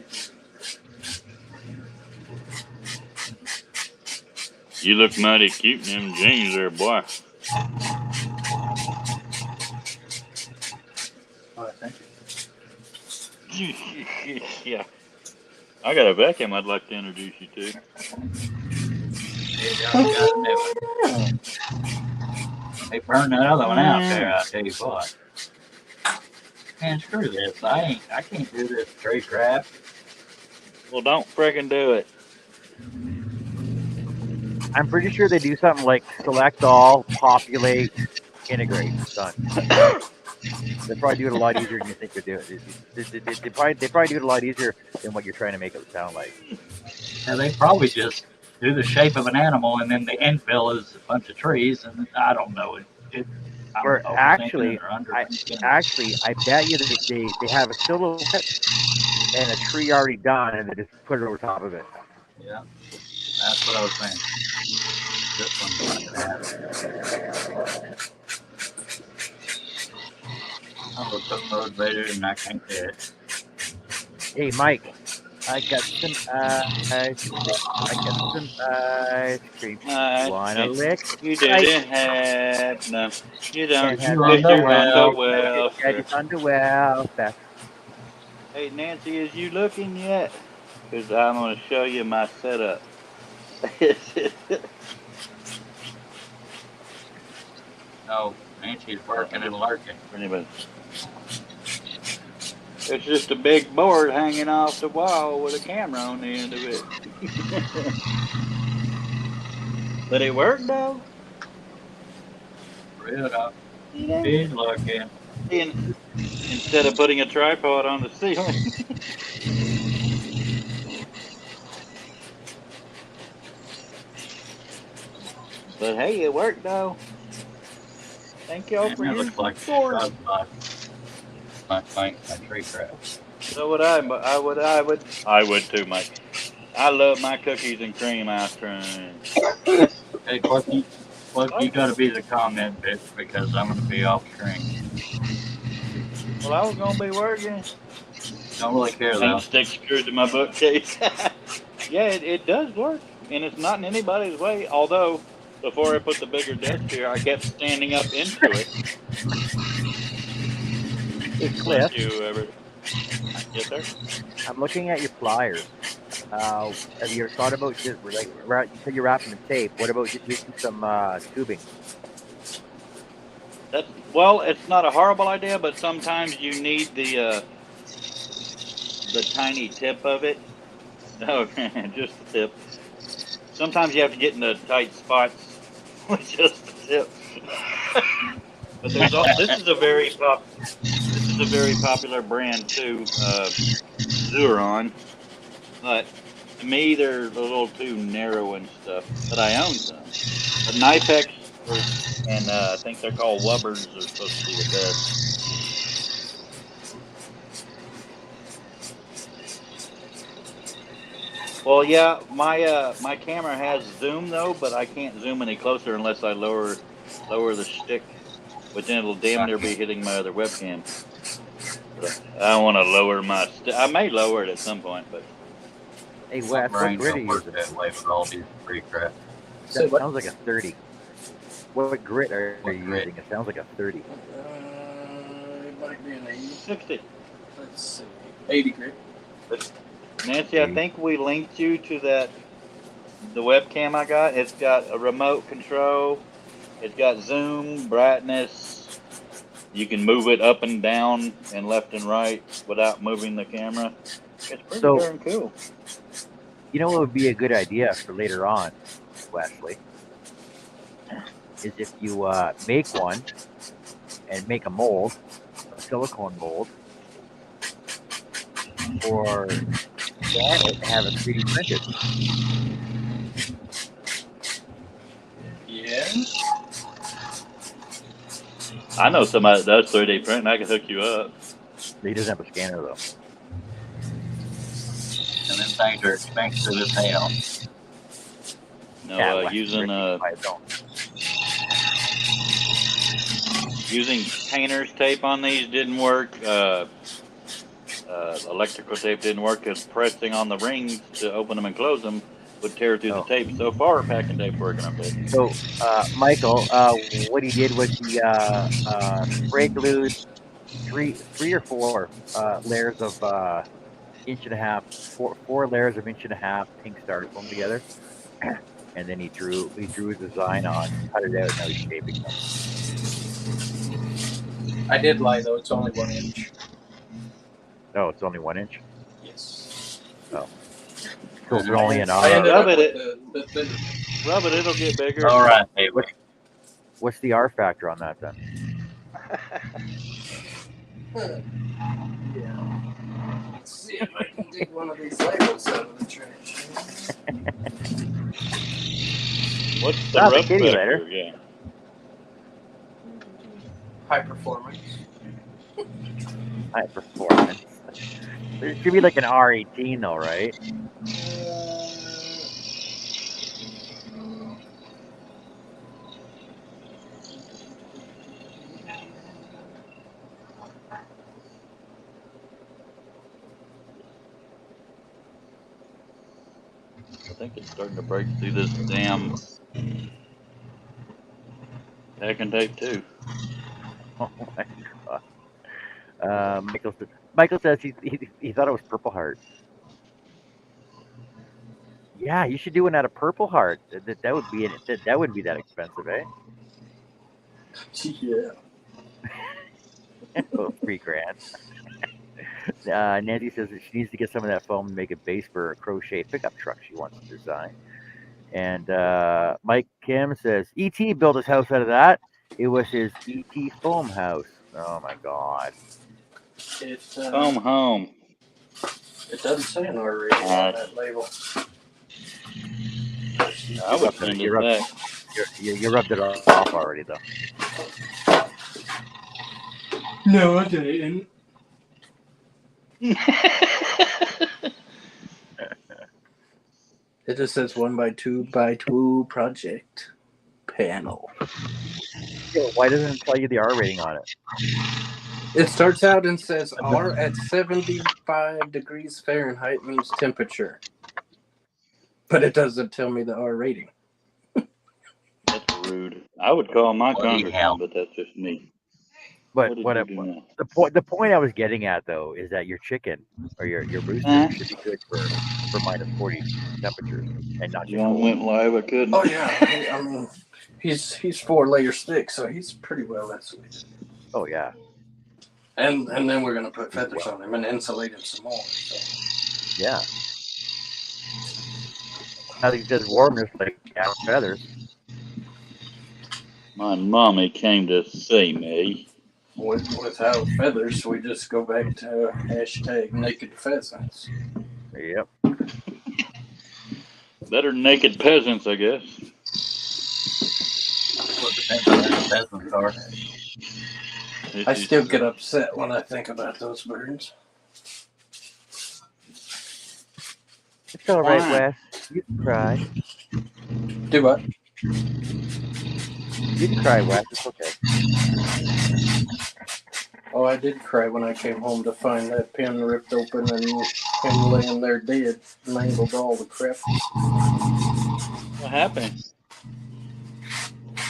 You look mighty cute in them jeans there, boy. Oh, thank you. Yeah. I got a vacuum I'd like to introduce you to. Hey, John, you got a new one. They burned that other one out there, I'll tell you what. Man, screw this. I can't do this tree crap. Well, don't frickin' do it. I'm pretty sure they do something like select all, populate, integrate. Done. They probably do it a lot easier than you think they do it. They probably do it a lot easier than what you're trying to make it sound like. And they probably just do the shape of an animal, and then the infill is a bunch of trees, and I don't know. Or actually, I bet you that they have a silhouette and a tree already done, and they just put it over top of it. Yeah, that's what I was saying. This one's not gonna happen. I'm gonna put motivated, and I can't do it. Hey, Mike, I got some ice cream. Wanna lick? You didn't have no. You don't. Can't have You're it. on the well. Get it under welfare. Hey, Nancy, is you looking yet? Because I'm going to show you my setup. No, Nancy's working and lurking. It's just a big board hanging off the wall with a camera on the end of it. But it worked, though. Real up. He's looking. Instead of putting a tripod on the ceiling. But hey, it worked though. Thank y'all for It your looks like support. my tree crab. So would I, but I would too, Mike. I love my cookies and cream ice cream. Hey, Cliff, you got to be the comment bitch because I'm going to be off screen. Well, I was gonna be working. Don't really care though. Paint stick screwed to my bookcase. Yeah, it does work, and it's not in anybody's way. Although, before I put the bigger desk here, I kept standing up into it. Hey, Cliff, Thank you, ever. Yes, sir. I'm looking at your pliers. Have you ever thought about just like you said you're wrapping the tape? What about just using some tubing? Well, it's not a horrible idea, but sometimes you need the tiny tip of it. No, just the tip. Sometimes you have to get in the tight spots with just the tip. But this is a very popular brand too, Zuron. But to me, they're a little too narrow and stuff. But I own some. But Knipex and I think they're called Wubbers are supposed to be the best. Well, yeah, my camera has zoom though, but I can't zoom any closer unless I lower the stick, but then it'll damn near be hitting my other webcam. But I don't want to lower my I may lower it at some point, but Hey, Wes, what grit are you using? That way for all these tree crab. That sounds like a 30. What grit are you using? It sounds like a 30. It might be an 80. 60. Let's see. 80 grit. Nancy, I think we linked you to the webcam I got. It's got a remote control. It's got zoom, brightness. You can move it up and down and left and right without moving the camera. It's pretty darn cool. You know what would be a good idea for later on, Wesley, is if you make one and make a mold, a silicone mold, or have it 3D printed. Yeah. I know somebody that does 3D print, and I can hook you up. He doesn't have a scanner though. And then things are expensive as hell. No, Yeah, using painter's tape on these didn't work. Electrical tape didn't work because pressing on the rings to open them and close them would tear through the tape. So far, packing tape's working okay. So, Michael, what he did was he spray glued three or four layers of inch and a half, four layers of inch and a half pink styrofoam together, and then he drew his design on, cut it out, and now he's shaping them. I did lie though. It's only 1 inch. No, it's only 1 inch. Yes. Oh. So it's only an I ended R. up with the Rub it, it'll get bigger. All right, hey, What's the R factor on that then? Yeah. Let's see if I can dig one of these labels out of the trash. What's the Not the rub kitty factor? litter. Yeah. High performance. High performance. It should be like an R18 though, right? I think it's starting to break through this damn packing tape too. Oh my god. Michael says he thought it was Purple Heart. Yeah, you should do one out of Purple Heart. That would be that wouldn't be that expensive, eh? Yeah. Oh, $3,000. Nancy says that she needs to get some of that foam to make a base for a crochet pickup truck she wants to design. And Mike Kim says E.T. built his house out of that. It was his E.T. foam house. Oh my god. It Home. It doesn't say an R rating on that label. I would send it back. You rubbed it off already, though. No, I didn't. It just says 1x2x2 project panel. Why doesn't it tell you the R rating on it? It starts out and says R at 75 degrees Fahrenheit means temperature. But it doesn't tell me the R rating. That's rude. I would call my Bloody congressman, hell. but that's just me. But What did what you do now? the point I was getting at though is that your chicken or your rooster should be good for -40 temperatures and not just John cold. went live. I couldn't. Oh yeah, I mean, he's 4 layers thick, so he's pretty well insulated. Oh yeah. And then we're gonna put feathers on him and insulate him some more. So. Yeah. Nothing says warmness like feathers. My mommy came to see me. Without feathers, we just go back to #naked pheasants. Yep. Better than naked peasants, I guess. Well, it depends on who the peasants are. I still get upset when I think about those birds. It's all right, Why? Wes. You can cry. Do what? You can cry, Wes. It's okay. Oh, I did cry when I came home to find that pen ripped open and him laying there dead, mangled all the crap. What happened?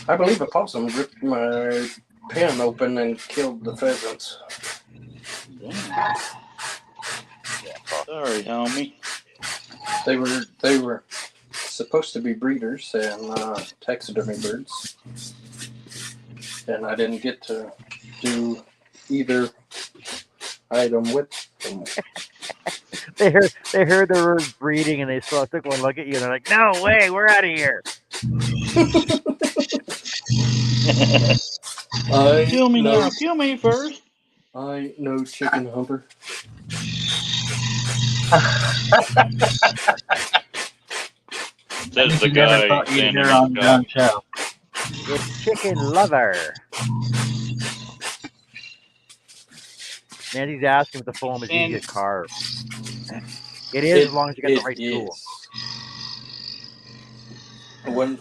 I believe a possum ripped my pen open and killed the pheasants. Damn. Sorry, homie. They were supposed to be breeders and taxidermy birds, and I didn't get to do either item with them. They heard the word breeding and they took one look at you and they're like, "No way, we're out of here." Kill me now. Kill me first. I ain't no chicken humper. Says the You never guy thought you'd standing hear on on the your own show. It's chicken lover. Nancy's asking if the foam is easy to carve. It is as long as you get the right tool.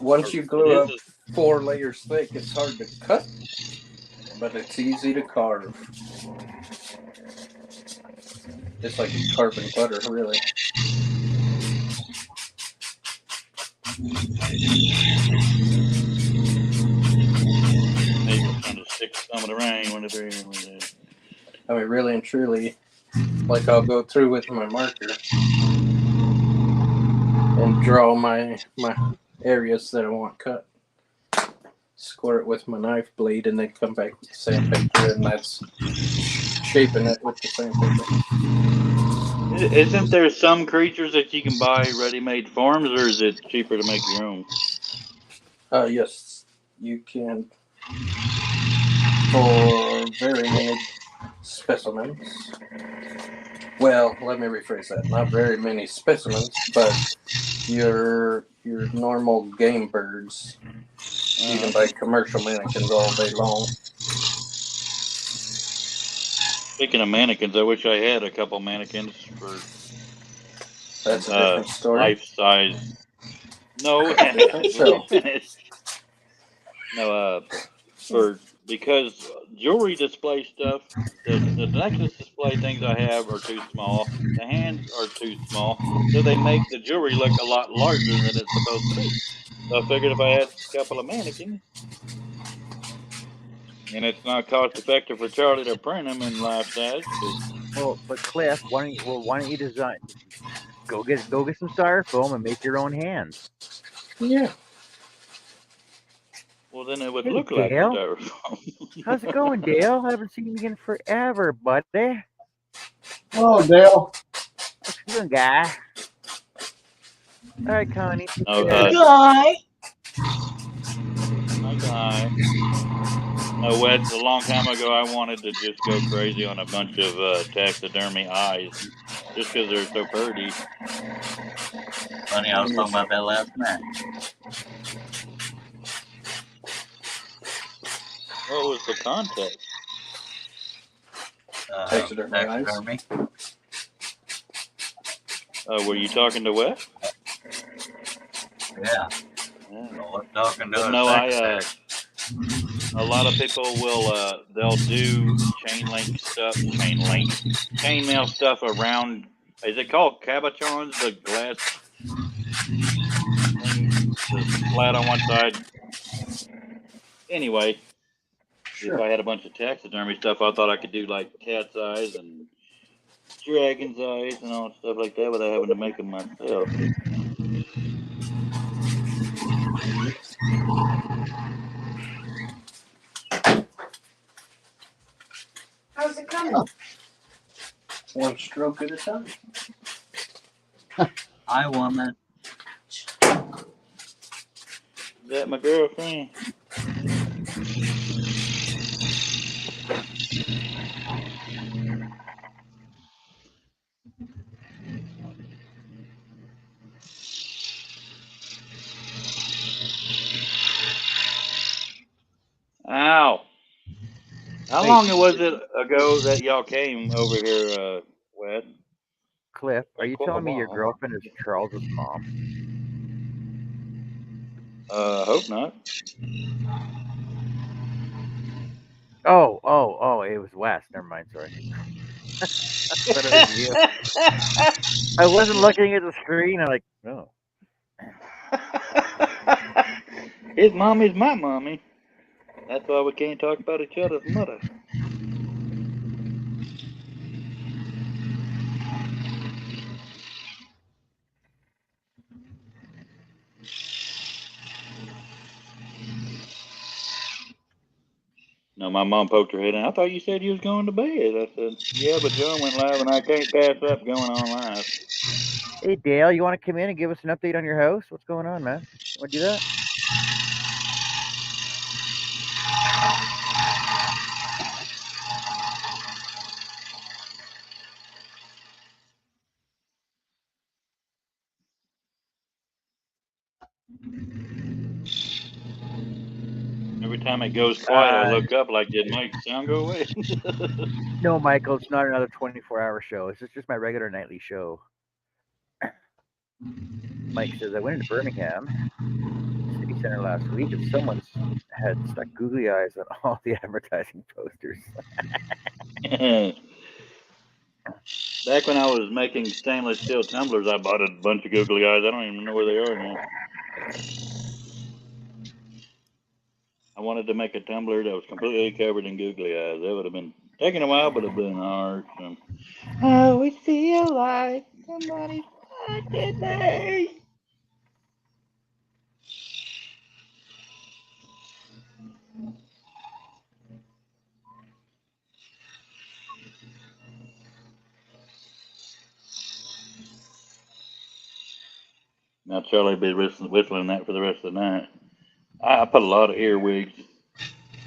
Once you glue up 4 layers thick, it's hard to cut, but it's easy to carve. It's like carving butter, really. Maybe trying to stick some of the rain when it's I mean, really and truly, like I'll go through with my marker and draw my areas that I want cut. Score it with my knife blade and then come back with the sandpaper, and that's shaping it with the sandpaper. Isn't there some creatures that you can buy ready-made forms, or is it cheaper to make your own? Yes, you can. For very many specimens. Well, let me rephrase that. Not very many specimens, but your normal game birds. You can buy commercial mannequins all day long. Speaking of mannequins, I wish I had a couple mannequins for That's a different story. life size. No, show. No, because jewelry display stuff, the necklace display things I have are too small. The hands are too small, so they make the jewelry look a lot larger than it's supposed to be. So I figured if I had a couple of mannequins, and it's not cost effective for Charlie to print them in life size. Well, but Cliff, why don't you design? Go get some styrofoam and make your own hands. Yeah. Well, then it would Hey, look like Dale. styrofoam. How's it going, Dale? I haven't seen you in forever, buddy. Oh, Dale. What you doing, guy? All right, Connie. Oh, Guy. Okay. No, Wes, a long time ago, I wanted to just go crazy on a bunch of taxidermy eyes, just because they're so pretty. Funny, I was talking about that last night. What was the context? Taxidermy. Were you talking to Wes? Yeah. Yeah. Well, we're talking to But a no, secretary. a lot of people will, they'll do chainmail stuff around. Is it called cabochons? The glass thing that's flat on one side. Anyway, if I had a bunch of taxidermy stuff, I thought I could do like cat's eyes and dragon's eyes and all stuff like that without having to make them myself. How's it coming? One stroke at a time. I woman. Is that my girlfriend? Ow. How long was it ago that y'all came over here, Wes? Cliff, are you Quite a telling me your while. girlfriend is Charles's mom? Hope not. Oh, it was Wes. Never mind, sorry. I thought it was you. I wasn't looking at the screen. I'm like, no. His mommy's my mommy. That's why we can't talk about each other's mother. No, my mom poked her head in. I thought you said you was going to bed. I said, yeah, but John went live and I can't pass up going on live. Hey, Dale, you want to come in and give us an update on your house? What's going on, man? You want to do that? Every time it goes quiet, I look up like, did Mike's sound go away? No, Michael, it's not another 24-hour show. It's just my regular nightly show. Mike says, I went into Birmingham City Center last week and someone had stuck googly eyes on all the advertising posters. Back when I was making stainless steel tumblers, I bought a bunch of googly eyes. I don't even know where they are now. I wanted to make a tumbler that was completely covered in googly eyes. That would have been taking a while, but it'd been hard. So. I always feel like somebody's watching me. Now Charlie will be whistling that for the rest of the night. I put a lot of earwigs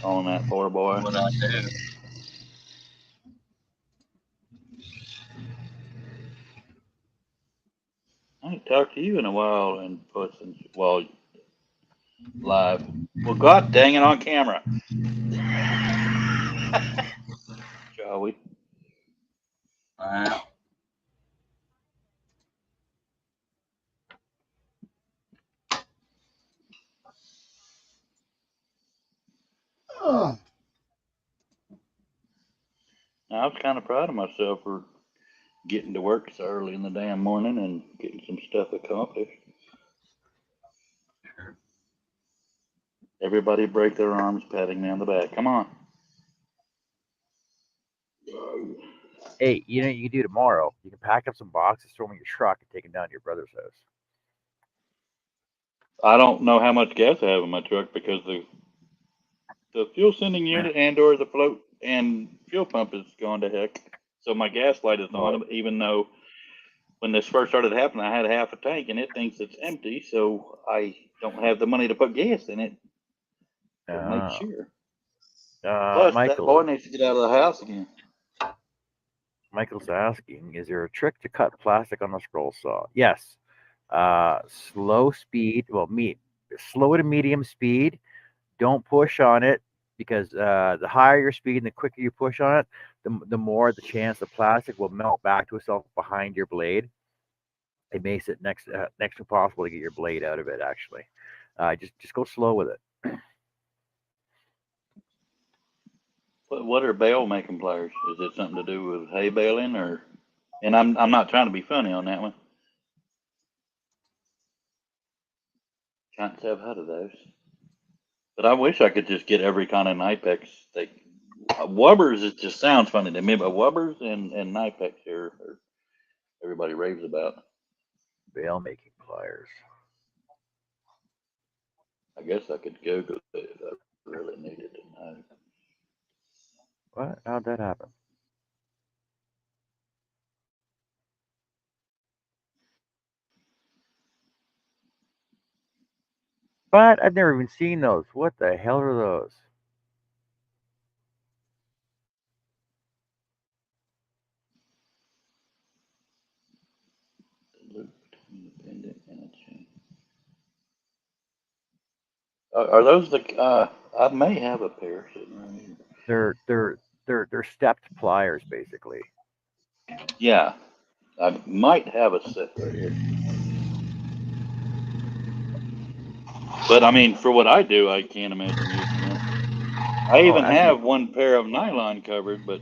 on that poor boy. What I do. I ain't talked to you in a while and well live. Well, God dang it, on camera. Shall we? Wow. Oh, I was kind of proud of myself for getting to work so early in the damn morning and getting some stuff accomplished. Everybody break their arms, patting me on the back. Come on. Hey, you know what you can do tomorrow? You can pack up some boxes, throw them in your truck, and take them down to your brother's house. I don't know how much gas I have in my truck because the fuel sending unit and/or the float and fuel pump is gone to heck. So my gas light is on, even though when this first started happening, I had half a tank and it thinks it's empty. So I don't have the money to put gas in it to make sure. Plus, that boy needs to get out of the house again. Michael's asking, is there a trick to cut plastic on the scroll saw? Yes. Slow speed, slow to medium speed. Don't push on it. because the higher your speed and the quicker you push on it, the more the chance the plastic will melt back to itself behind your blade. It makes it next to impossible to get your blade out of it. Actually, just go slow with it. What are bale making pliers? Is it something to do with hay baling or? And I'm not trying to be funny on that one. Can't say I've heard of those. But I wish I could just get every kind of Knipex. Wubbers, it just sounds funny to me, but Wubbers and Knipex here, everybody raves about. Bale making pliers. I guess I could Google it if I really needed to know. What? How'd that happen? But I've never even seen those. What the hell are those? The loop between the pendant and a chain. Are those the? I may have a pair sitting right here. They're stepped pliers basically. Yeah, I might have a set right here. But I mean, for what I do, I can't imagine using them. I even Actually, have one pair of nylon covered, but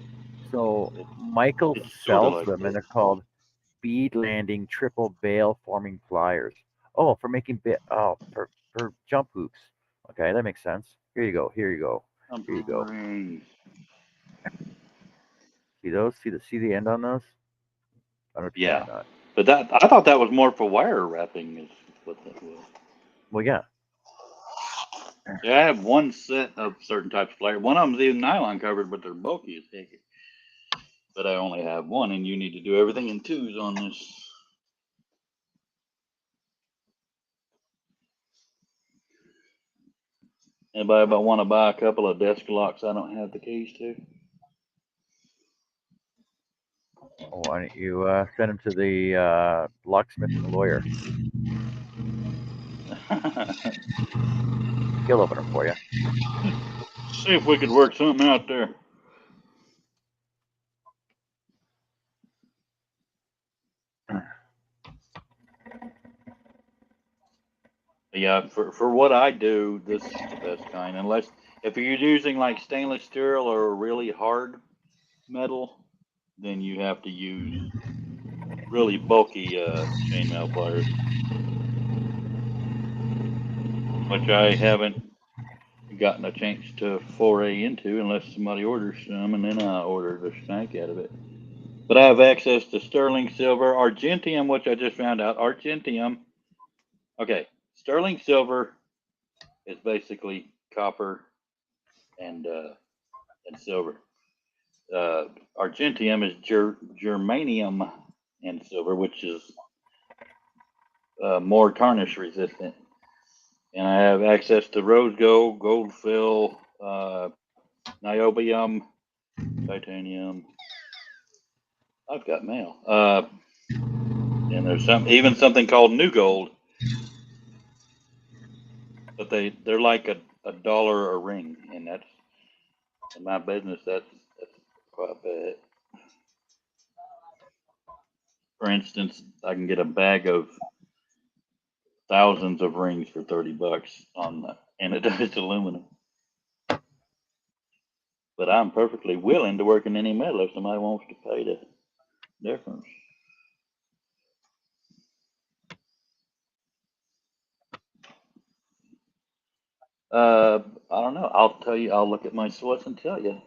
so Michael it's sort of sells like them, and this. they're called bead landing triple bale forming pliers. Oh, for making for jump hoops. Okay, that makes sense. Here you go. Here you go. Here you go. See those? See the end on those? I don't know if you can Yeah, or not. but that I thought that was more for wire wrapping, is what that was. Well, yeah. Yeah, I have one set of certain types of pliers. One of them's even nylon covered, but they're bulky as heck. But I only have one, and you need to do everything in twos on this. Anybody want to buy a couple of desk locks I don't have the keys to? Oh, why don't you send them to the locksmith and the lawyer? He'll open them for you. See if we could work something out there. Yeah, for what I do, this is the best kind. Unless if you're using like stainless steel or really hard metal, then you have to use really bulky chainmail pliers, which I haven't gotten a chance to foray into unless somebody orders some, and then I order the snake out of it. But I have access to sterling silver, argentium, which I just found out. Argentium. Okay, sterling silver is basically copper and silver. Argentium is germanium and silver, which is more tarnish resistant. And I have access to rose gold, gold fill, niobium, titanium. I've got mail. And there's even something called new gold, but they're like a dollar a ring, and that's in my business. That's quite a bit. For instance, I can get a bag of thousands of rings for $30 on the anodized aluminum. But I'm perfectly willing to work in any metal if somebody wants to pay the difference. I don't know. I'll tell you. I'll look at my sweats and tell you.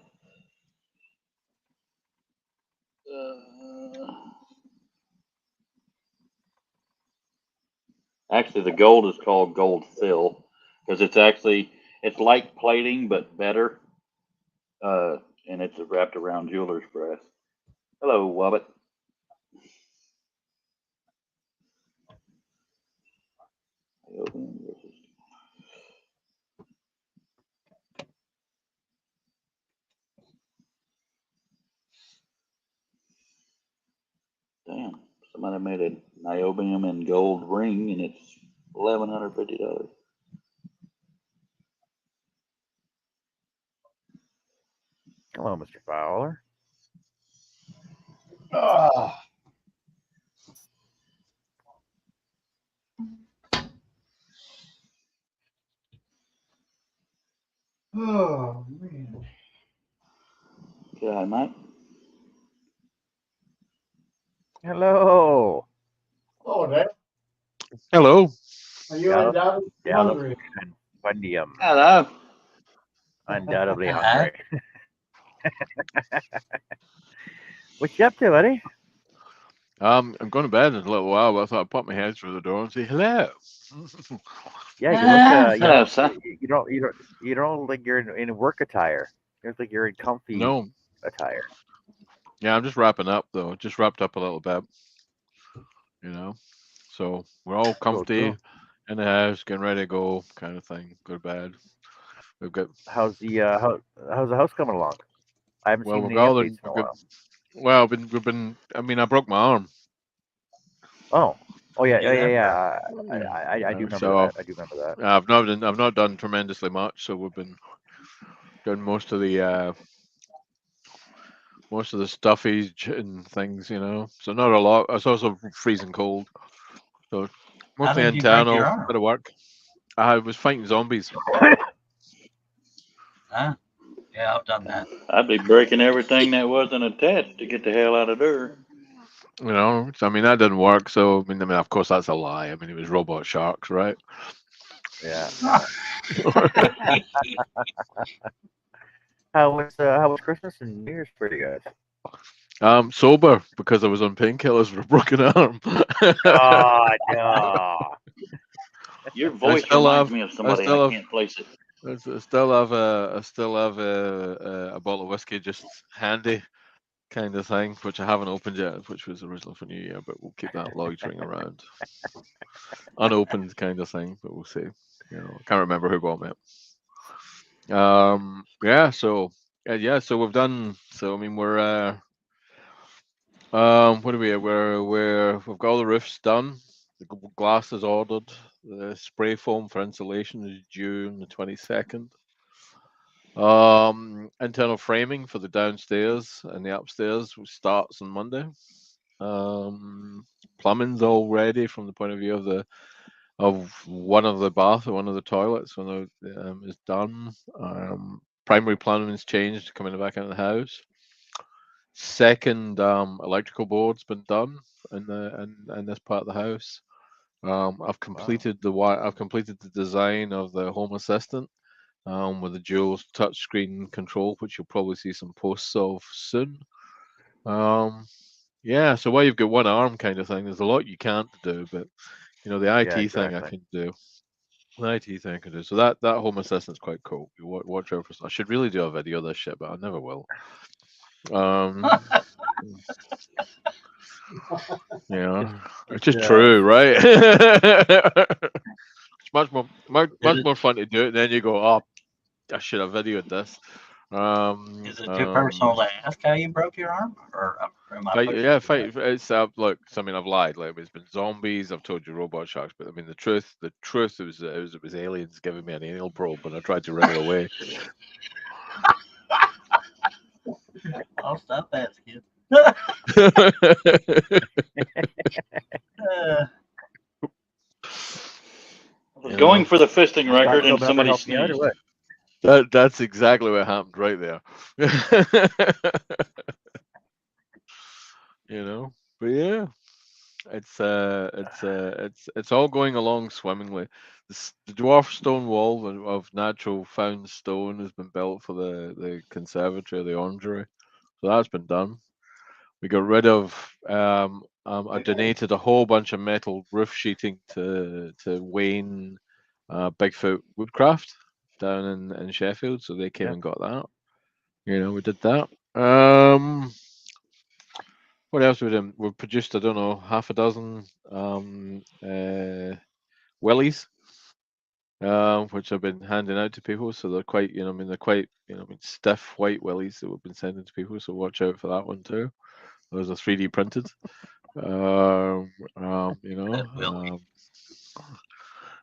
Actually, the gold is called gold fill because it's like plating but better, and it's wrapped around jeweler's brass. Hello, Wobbit. Damn, somebody made a niobium and gold ring, and it's $1,150. Hello, Mr. Fowler. Oh, oh man. Yeah, mate. Hello. Oh, that. Hello. Are you undoubtedly Undoubtedly hungry? Fundium. Hello. Undoubtedly Hi. hungry. What you up to, buddy? I'm going to bed in a little while, but I thought I'd pop my head through the door and say hello. Yeah, you look. Hello, sir. You don't look like you're in work attire. You look like you're in comfy No. attire. Yeah, I'm just wrapping up though. Just wrapped up a little bit. You know. So we're all comfy Cool. in the house, getting ready to go, kind of thing. Go to bed. We've got How's the house coming along? I haven't well, seen we've any got all updates in a we've got, while. well, we've been. I mean, I broke my arm. Oh, yeah, Do that yeah. I do Yeah. remember So that. I do remember that. I've not done tremendously much. So we've been doing most of the stuffage and things, So not a lot. It's also freezing cold. So How mostly did you break your internal, arm? bit of work. I was fighting zombies. Huh? Yeah, I've done that. I'd be breaking everything that wasn't attached to get the hell out of there. So, I mean, that didn't work. So, I mean, of course, that's a lie. I mean, it was robot sharks, right? Yeah. How was Christmas and New Year's for you guys? Sober because I was on painkillers with a broken arm. Oh no. Your I voice still reminds have, me of I somebody. I still have, can't place it. I still have a bottle of whiskey just handy, kind of thing, which I haven't opened yet, which was originally for New Year, but we'll keep that loitering around, unopened kind of thing, but we'll see. I can't remember who bought me it. Yeah, so so we've done. So I mean, what are we? We've got all the roofs done. The glass is ordered. The spray foam for insulation is June the 22nd. Internal framing for the downstairs and the upstairs starts on Monday. Plumbing's all ready from the point of view of one of the toilets when is done. Primary plumbing's changed coming back into the house. Second electrical board's been done in this part of the house. I've completed the design of the home assistant with the dual touchscreen control, which you'll probably see some posts of soon. Yeah, so while you've got one arm kind of thing, there's a lot you can't do, but the IT Yeah, thing I exactly. can do. The IT thing I can do. So that home assistant's quite cool. You watch out for. I should really do a video of this shit, but I never will. It's just true, right? It's much more fun to do it. Then you go, oh, I should have videoed this. Is it too personal to ask how you broke your arm, or am I pushing it? Fight. It's look. I mean, I've lied. Like it's been zombies. I've told you robot sharks, but I mean, the truth was it was aliens giving me an anal probe, and I tried to wriggle away. I'll stop asking. I was going for the fisting record, and Someone ever somebody help me out or sneezed. what? That's exactly what happened right there. But yeah, it's all going along swimmingly. The dwarf stone wall of natural found stone has been built for the conservatory, the orangery, so that's been done. We got rid of. I donated a whole bunch of metal roof sheeting to Wayne Bigfoot Woodcraft down in Sheffield, so they came and got that. We did that. What else we did? We produced, I don't know, half a dozen willies, which I've been handing out to people. So they're quite, they're quite, stiff white willies that we've been sending to people. So watch out for that one too. Those are 3D printed.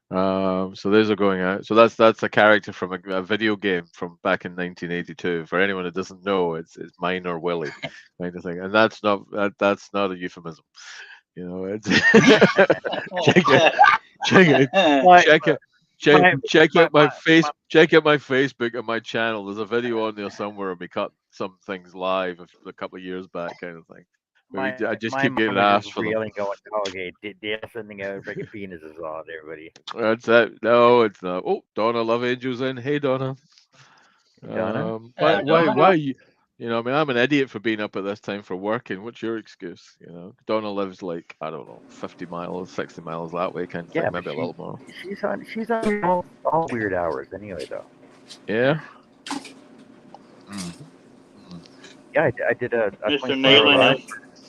So those are going out. So that's a character from a video game from back in 1982. For anyone that doesn't know, it's Minor Willie kind of thing, and that's not a euphemism. You know, it's check it, check it, My, check it. my, Check out my Facebook and my channel. There's a video on there somewhere of me cut some things live a couple of years back, kind of thing. I just my keep mom getting was just asked for them. reeling, going, "Oh, okay, did sending out freaking penises on everybody." That's that. No, it's not. Oh, Donna Love Angel's in. Hey, Donna. Donna, Why you know, I mean, I'm an idiot for being up at this time for working. What's your excuse? You know, Donna lives like, I don't know, 50 miles, 60 miles that way, kind of yeah, thing, but maybe a little more. she's on all weird hours anyway, though. Yeah. Mm-hmm. Yeah, I did a Mr. 24-hour Nealon live is.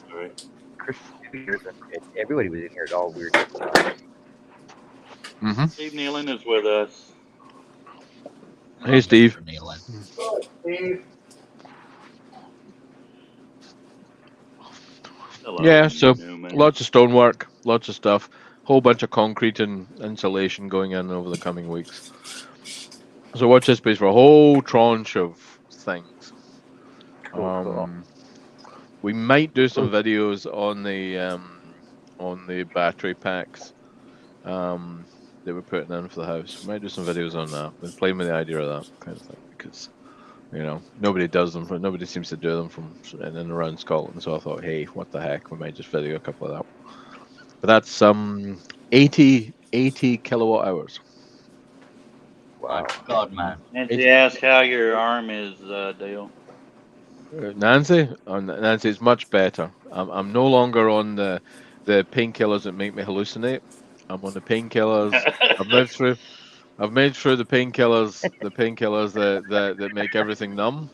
Sorry. Christmas New Year's, and everybody was in here at all weird different times. Mm-hmm. Steve Nealon is with us. Hey, Steve. Oh, Steve. Hello, Yeah, Mr. so Newman. lots of stonework, lots of stuff, whole bunch of concrete and insulation going in over the coming weeks. So watch this space for a whole tranche of things. Cool. We might do some videos on the battery packs that we're putting in for the house. We might do some videos on that. We're playing with the idea of that kind of thing because you know nobody does them. Nobody seems to do them from in and around Scotland. So I thought, hey, what the heck? We might just video a couple of that. But that's 80 kilowatt hours. Wow. God, man. Nancy asked how your arm is, Dale. Nancy, Nancy, it's much better. I'm no longer on the painkillers that make me hallucinate. I'm on the painkillers. I've moved through. I've made through the painkillers that make everything numb.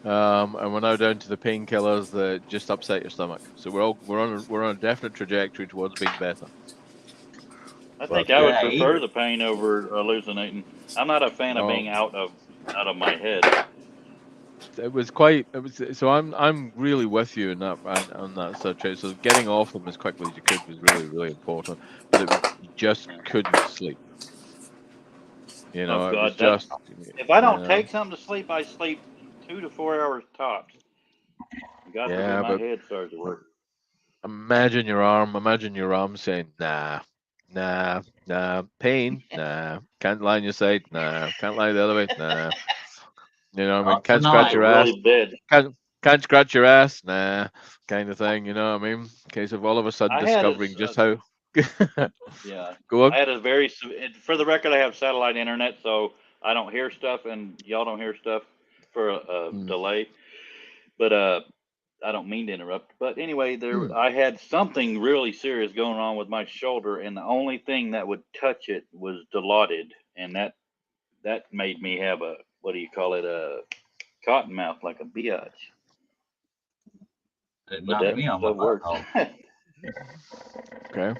And we're now down to the painkillers that just upset your stomach. So we're on a definite trajectory towards being better. I think But I would prefer the pain over hallucinating. I'm not a fan of being out of my head. it was quite. It was so. I'm really with you in that on that subject. So getting off them as quickly as you could was really important. But you just couldn't sleep. You know, Oh it was God, just. if I don't You know, take something to sleep, I sleep 2 to 4 hours tops. God forbid my head starts to work. Imagine your arm saying, nah, pain, nah, can't lie on your side, nah, can't lie the other way, nah. You know what I mean? Can't scratch your ass. Can't scratch your ass, nah, kind of thing, you know what I mean? Case of all of a sudden discovering just how yeah. Go on. I had a very for the record, I have satellite internet, so I don't hear stuff and y'all don't hear stuff for a delay. But I don't mean to interrupt, but anyway, I had something really serious going on with my shoulder, and the only thing that would touch it was dilaudid, and that made me have a, what do you call it, a cotton mouth, like a biatch. But that stuff works. Okay.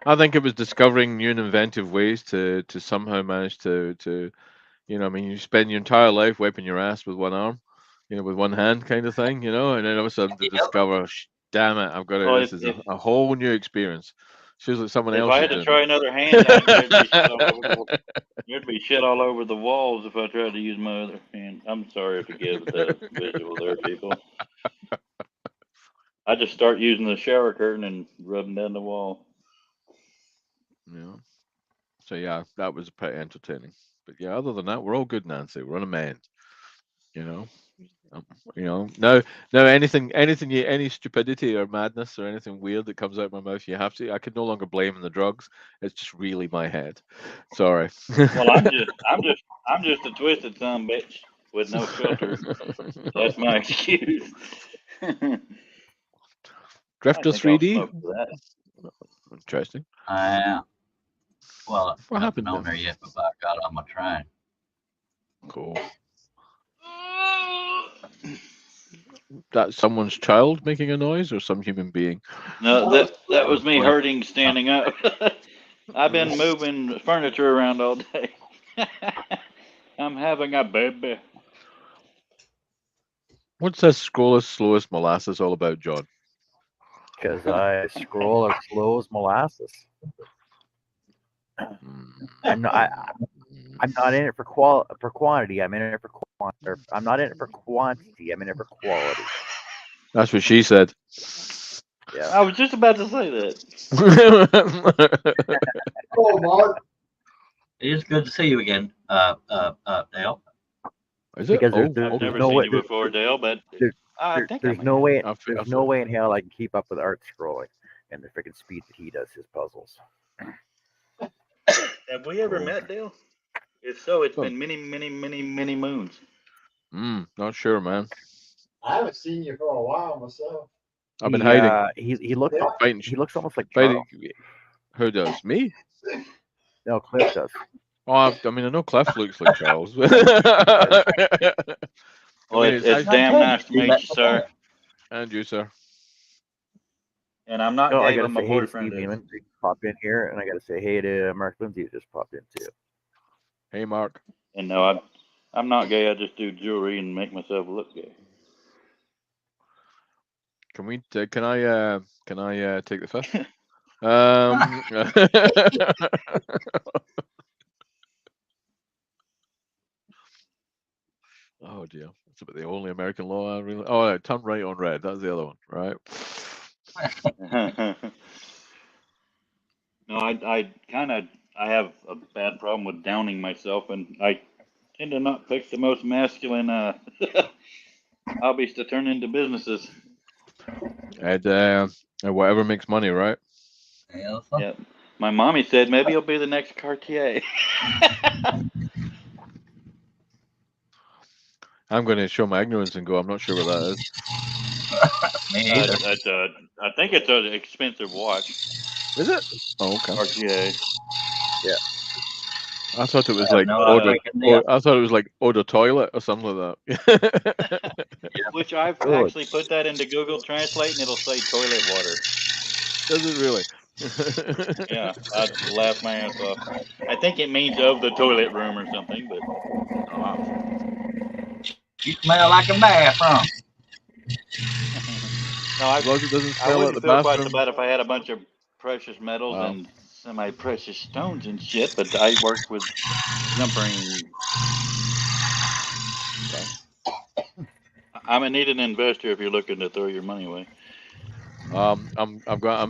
I think it was discovering new and inventive ways to somehow manage to you know, I mean, you spend your entire life wiping your ass with one arm, you know, with one hand kind of thing, you know, and then all of a sudden to discover, damn it, I've got it. This is a whole new experience. Feels like someone else. If I had to try another hand, there'd be shit all over the walls if I tried to use my other hand. I'm sorry to give the visual there, people. I just start using the shower curtain and rubbing down the wall. Yeah. So yeah, that was pretty entertaining. But yeah, other than that, we're all good, Nancy. We're on a mend. You know. No, any stupidity or madness or anything weird that comes out of my mouth, you have to. I could no longer blame the drugs. It's just really my head. Sorry. Well, I'm just a twisted son bitch with no filter. That's my excuse. Drifter 3D. Interesting. Yeah. Well, What happened on there yet, but I got on my train. Cool. That someone's child making a noise or some human being? No, that was me hurting standing up. I've been moving furniture around all day. I'm having a baby. What's this scroll as slow as molasses all about, John? Because I scroll as slow as molasses. I'm not. I'm not in it for quantity. I'm in it for I'm not in it for quantity. I'm in it for quality. That's what she said. Yeah. I was just about to say that. Oh, Mark. It is good to see you again, Dale. Is it? Because Oh, I've there's never no seen way. you before, Dale, but There, I think I there's may no have. way. I There's no way in hell I can keep up with Art scrolling and the freaking speed that he does his puzzles. Have we ever Oh. met, Dale? If so, it's Oh. been many, many, many, many moons. Not sure, man. I haven't seen you for a while myself. I've been hiding. He looks Yeah. Fighting. he looks almost like Fighting. Charles. Who does? Me? No, Cliff does. Oh, I mean, I know Cliff looks like Charles. Well, it's damn nice to meet you, sir. And you, sir. And I'm not No, I gay, gotta but my say hey to boyfriend Steve is. Neiman. He popped in here, and I gotta say hey to Mark Lindsay, who just popped in too. Hey, Mark. And no, I'm not gay. I just do jewelry and make myself look gay. Can we? Can I take the fifth? Oh dear, that's about the only American law I really. Oh, turn right on red. That's the other one, right? No, I have a bad problem with downing myself, and I tend to not pick the most masculine hobbies to turn into businesses. And whatever makes money, right? Yeah. My mommy said maybe you'll be the next Cartier. I'm going to show my ignorance and go. I'm not sure what that is. Me neither. I think it's an expensive watch. Is it? Oh, okay. Cartier. Yeah. I thought it was I have like no order. idea. I thought it was like order toilet or something like that. Which I've Good. actually put that into Google Translate and it'll say toilet water. Does it really? Yeah, I'd laugh my ass off. I think it means of the toilet room or something, but You smell like a bathroom. no, As long as it doesn't I smell like wouldn't the feel quite so bathroom. bad if I had a bunch of precious metals Wow. and semi-precious stones and shit, but I work with jumpering. I'm gonna need an investor if you're looking to throw your money away. I'm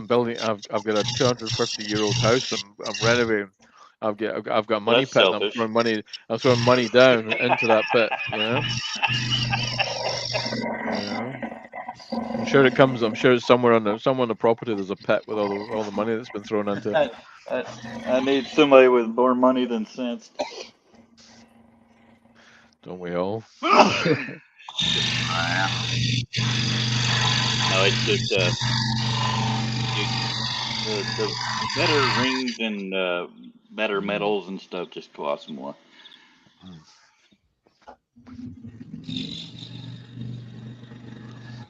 building. I've got a 250-year-old house. I'm renovating. I've got a money That's pit. And selfish. I'm throwing money down into that pit. Yeah. Yeah. I'm sure it comes. I'm sure it's somewhere on the property. There's a pit with all the money that's been thrown into it. I need somebody with more money than sense. Don't we all? No, it's just the better rings and better metals and stuff just cost more.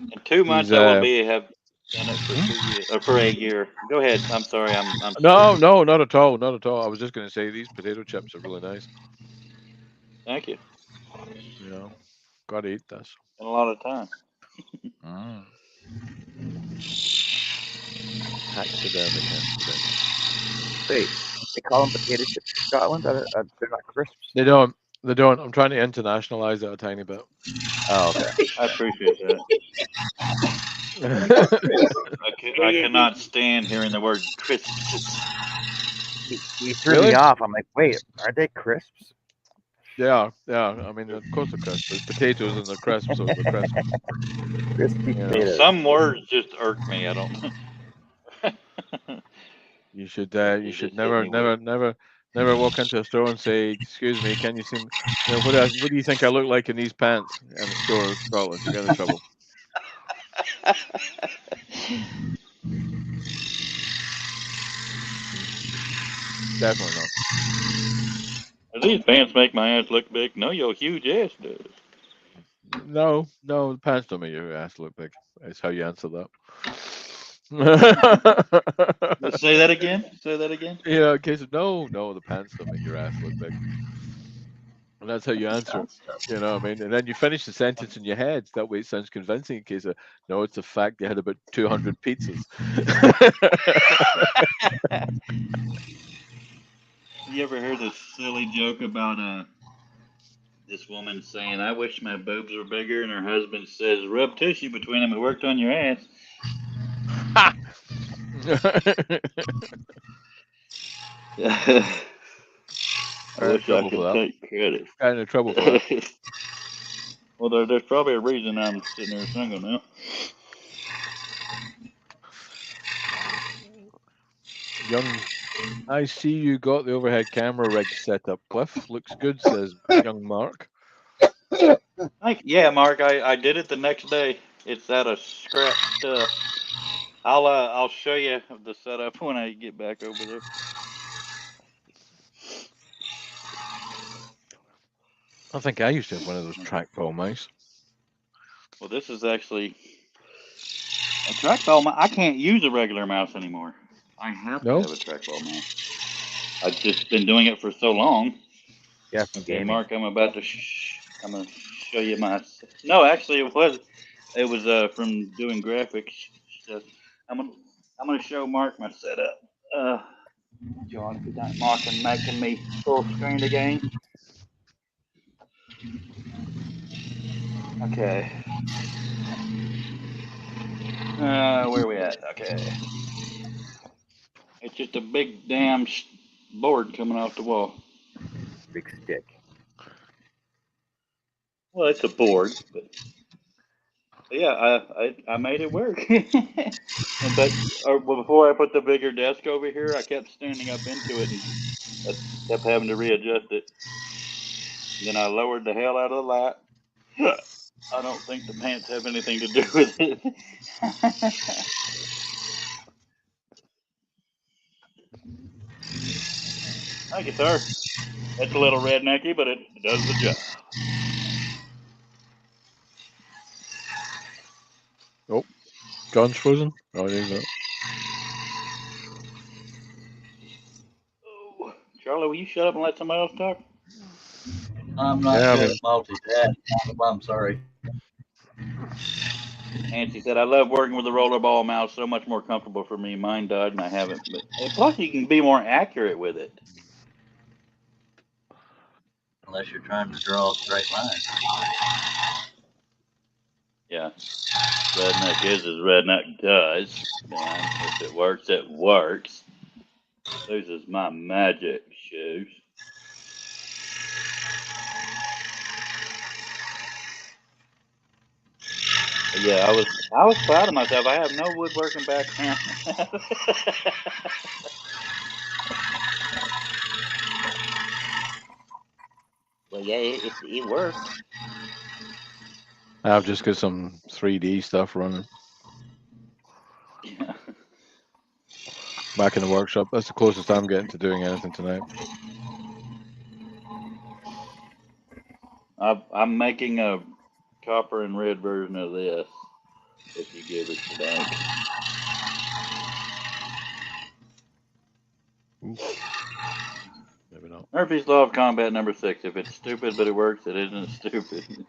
In 2 months, I will have done it for 2 years or for a year. Go ahead. I'm sorry. I'm No, not at all. Not at all. I was just going to say these potato chips are really nice. Thank you. Yeah, gotta eat this. And a lot of time. Taxidermy. Wait, they call them potato chips in Scotland? They're not crisps. They don't. They don't. I'm trying to internationalize it a tiny bit. Oh, okay. I appreciate that. I cannot stand hearing the word crisps. You threw Really? me off. I'm like, wait, aren't they crisps? Yeah. I mean, of course they're crisps. There's potatoes and they're crisps, so they're crisps. Crispy Yeah. potatoes. Some words just irk me. I don't. You should never walk into a store and say, "Excuse me, can you see? What do you think I look like in these pants?" In a store in Scotland, you get in trouble. Definitely not. Do these pants make my ass look big? No, your huge ass does. No, the pants don't make your ass look big. That's how you answer that. Say that again. Say that again. Yeah, in case of no, the pants don't make your ass look big. And that's how you answer it. You know what I mean? And then you finish the sentence in your head. That way it sounds convincing in case of, no, it's a fact you had about 200 pizzas. You ever heard this silly joke about this woman saying, "I wish my boobs were bigger," and her husband says, "Rub tissue between them. It worked on your ass." I Got in wish I trouble for could that. take credit. Got into trouble for that. Well, there's probably a reason I'm sitting here single now. Young, I see you got the overhead camera rig set up, Cliff. Looks good, says young Mark. Yeah, Mark, I did it the next day. It's out of scrap stuff. I'll show you the setup when I get back over there. I think I used to have one of those trackball mice. Well, this is actually a trackball mouse. I can't use a regular mouse anymore. I have to No? have a trackball mouse. I've just been doing it for so long. Yeah, from Okay, gaming. Mark, I'm about to. I'm gonna show you my. No, actually, it was from doing graphics stuff. I'm gonna show Mark my setup. John, if you don't mind making me full screen again. Okay. Where are we at? Okay. It's just a big damn board coming off the wall. Big stick. Well, it's a board, but yeah, I made it work. But before I put the bigger desk over here, I kept standing up into it and I kept having to readjust it. Then I lowered the hell out of the light. I don't think the pants have anything to do with it. Thank you, sir. It's a little rednecky, but it does the job. Oh, John's frozen? Oh, there you go. Oh, Charlie, will you shut up and let somebody else talk? I'm not Yeah, good at multitasking. I'm sorry. Nancy said, I love working with a rollerball mouse. So much more comfortable for me. Mine died and I haven't. But plus, you can be more accurate with it. Unless you're trying to draw a straight line. Yeah. Redneck is as redneck does. Man, if it works, it works. These is my magic shoes. But yeah, I was proud of myself. I have no woodworking background. Well, yeah, it worked. I've just got some 3D stuff running Yeah. back in the workshop. That's the closest I'm getting to doing anything tonight. I'm making a copper and red version of this. If you give it tonight. Maybe not. Murphy's Law of Combat number 6. If it's stupid but it works, it isn't stupid.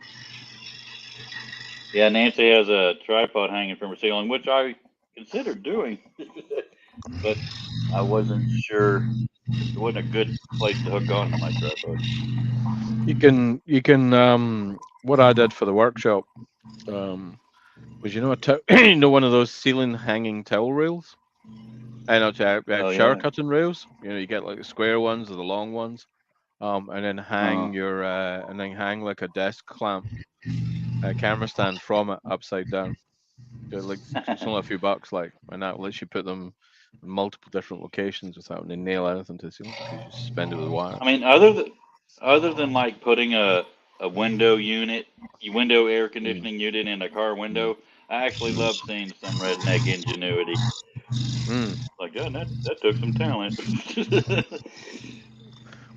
Yeah, Nancy has a tripod hanging from her ceiling, which I considered doing, but I wasn't sure. It wasn't a good place to hook onto my tripod. You can what I did for the workshop was you know one of those ceiling hanging towel rails? I know Oh shower yeah. curtain rails. You get like the square ones or the long ones. And then hang your and then hang like a desk clamp, a camera stand from it upside down. It's only a few bucks, and that lets you put them in multiple different locations without having to nail anything to the ceiling because you suspend it with wires. I mean, other than like putting a window air conditioning unit in a car window, I actually love seeing some redneck ingenuity. Like, God, that took some talent.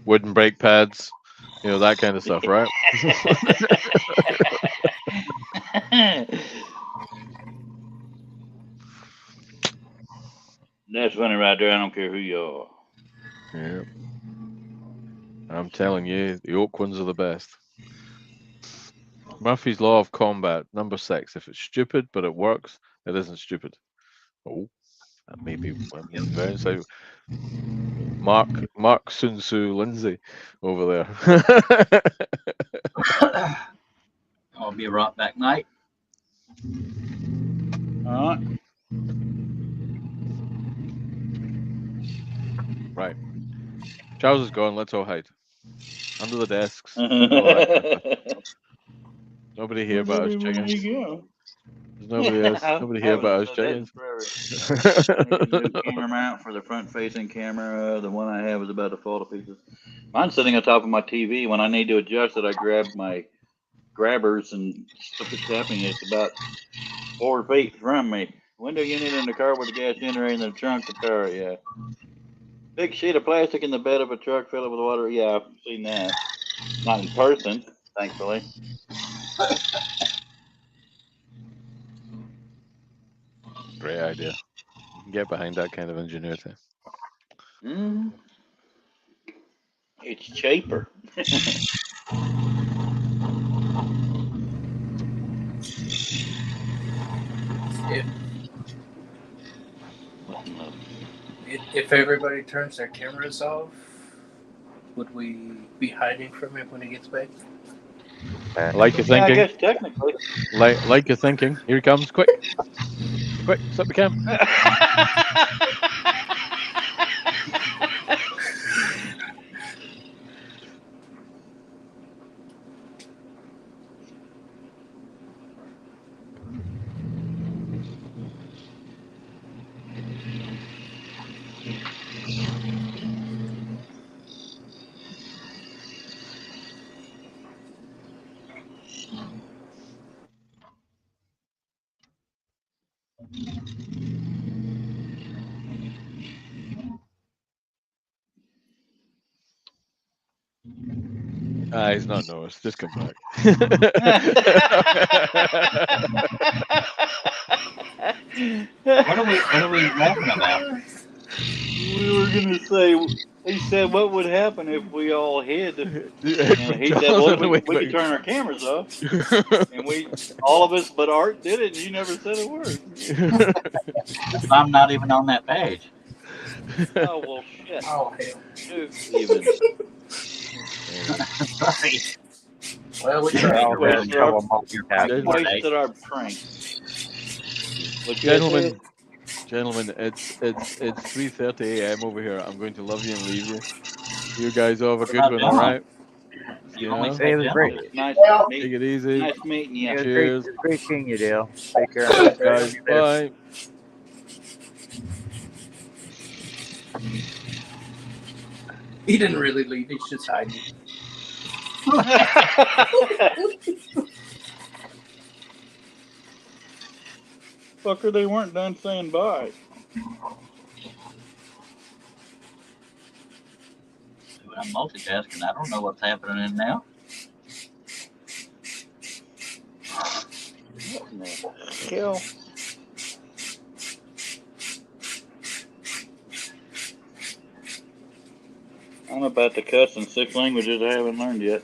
Wooden brake pads, that kind of stuff, right? That's funny right there. I don't care who you are. Yeah. I'm telling you, the oak ones are the best. Murphy's Law of Combat, number 6. If it's stupid but it works, it isn't stupid. Oh. That may be very so. Mark Sun Tzu Lindsay over there. I'll be right back, mate. All right. Right. Charles is gone. Let's all hide under the desks. All that kind of stuff. Nobody here but us chickens. There's nobody else. Nobody here but us chickens. I need a new camera mount for the front-facing camera. The one I have is about to fall to pieces. Mine's sitting on top of my TV. When I need to adjust it, I grab my grabbers and stuff the tapping. It's about 4 feet from me. Window unit in the car with the gas generator in the trunk to power. Yeah. Big sheet of plastic in the bed of a truck filled with water. Yeah, I've seen that. Not in person, thankfully. Great idea. You can get behind that kind of ingenuity. It's cheaper. If everybody turns their cameras off, would we be hiding from him when he gets back? Like you're Yeah, I thinking. guess technically. Like you're thinking. Here he comes. Quick. Quick. Stop the cam. He's not noticed. Just come back. What are we laughing about? We were gonna say. He said, "What would happen if we all hid?" And he said, "Well, we could turn our cameras off." And all of us but Art did it, and you never said a word. I'm not even on that page. Oh well, shit. Oh hell! Even. Right. Well, we We tried. wasted our prank. Gentlemen, it's 3:30 a.m. over here. I'm going to love you and leave you. You guys all have a good one, all right? You know? only Hey, it was great. Nice Take it easy. Nice meeting you. It was Cheers. great seeing you, Dale. Take care. Guys, bye. He didn't really leave. He's just hiding. Fucker, they weren't done saying bye. I'm multitasking. I don't know what's happening now. What in the hell? I'm about to cuss in 6 languages I haven't learned yet.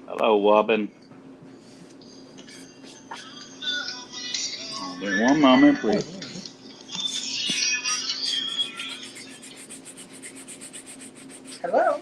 Hello, Wobbin. Wait 1 moment, please. Hello.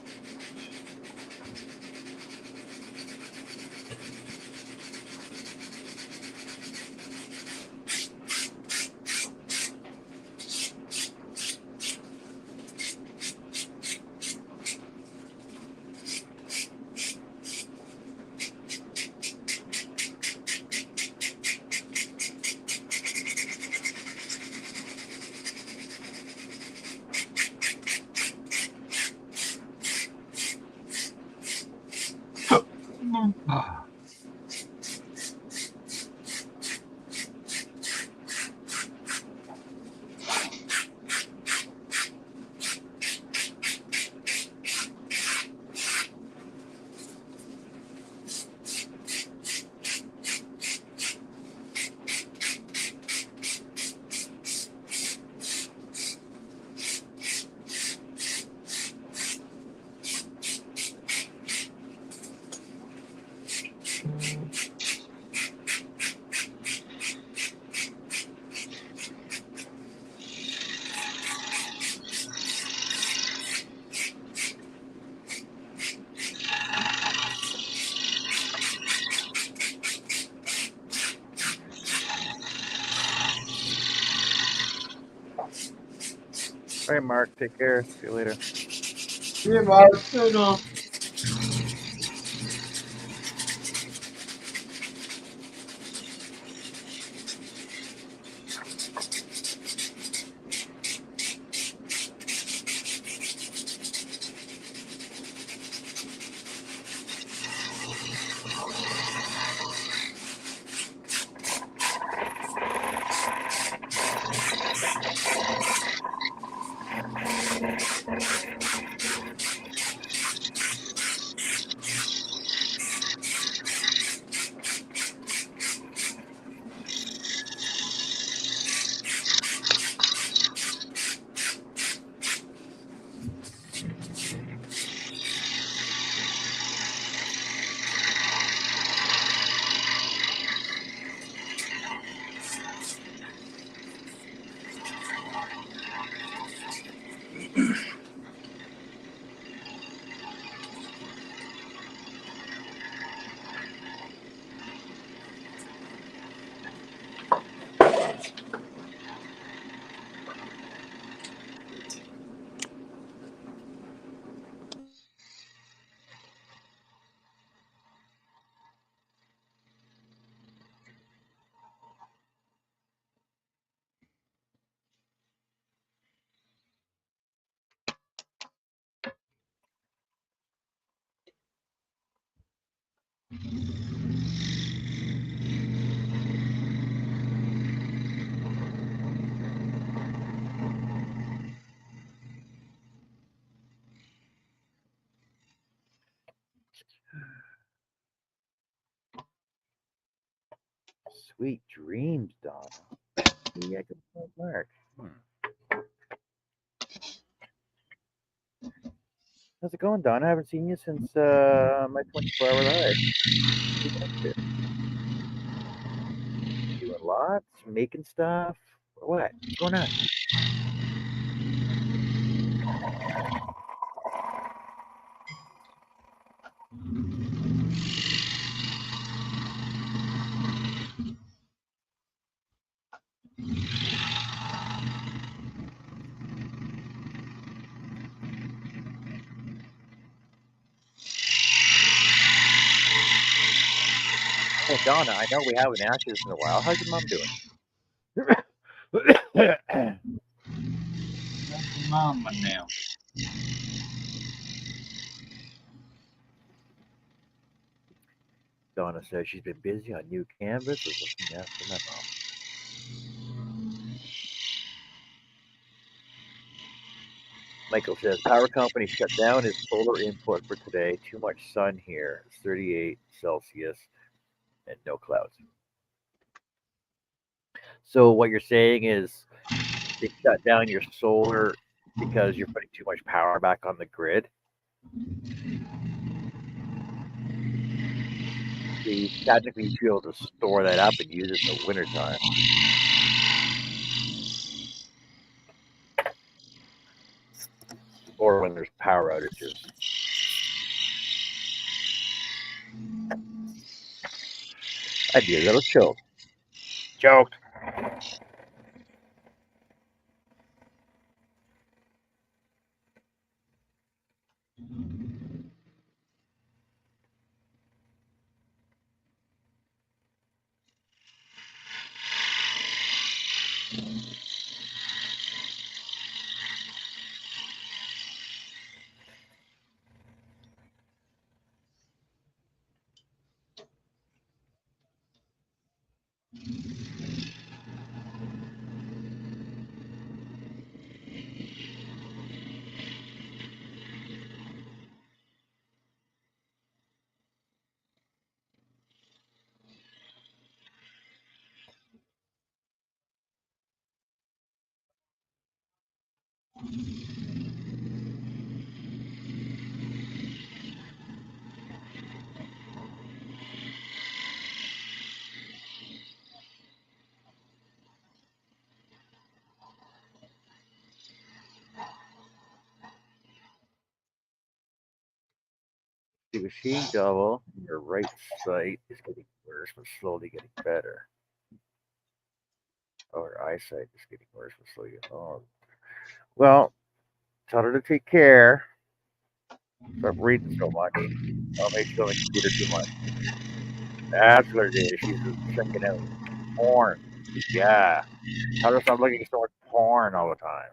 All right, Mark. Take care. See you later. See you, Mark. Right on. Sweet dreams, Donna. Maybe I can find Mark. How's it going, Donna? I haven't seen you since my 24-hour live. What you been up to? Doing lots, making stuff. What? What's going on? Oh, Donna, I know we haven't asked you this in a while. How's your mom doing? That's your mama now. Donna says she's been busy on new canvases looking after my mom. Michael says power company shut down his solar input for today. Too much sun here. It's 38 Celsius and no clouds. So what you're saying is they shut down your solar because you're putting too much power back on the grid. So you technically should be able to store that up and use it in the wintertime. Or when there's power outages. I'd be a little choked. Choked. The machine double in your right sight is getting worse but slowly getting better. Or eyesight is getting worse but slowly getting. Oh. Well, Tell her to take care. Stop reading so much. I'll make you on the computer too much. That's what it is. She's checking out porn. Yeah. Tell her to stop looking at so much porn all the time.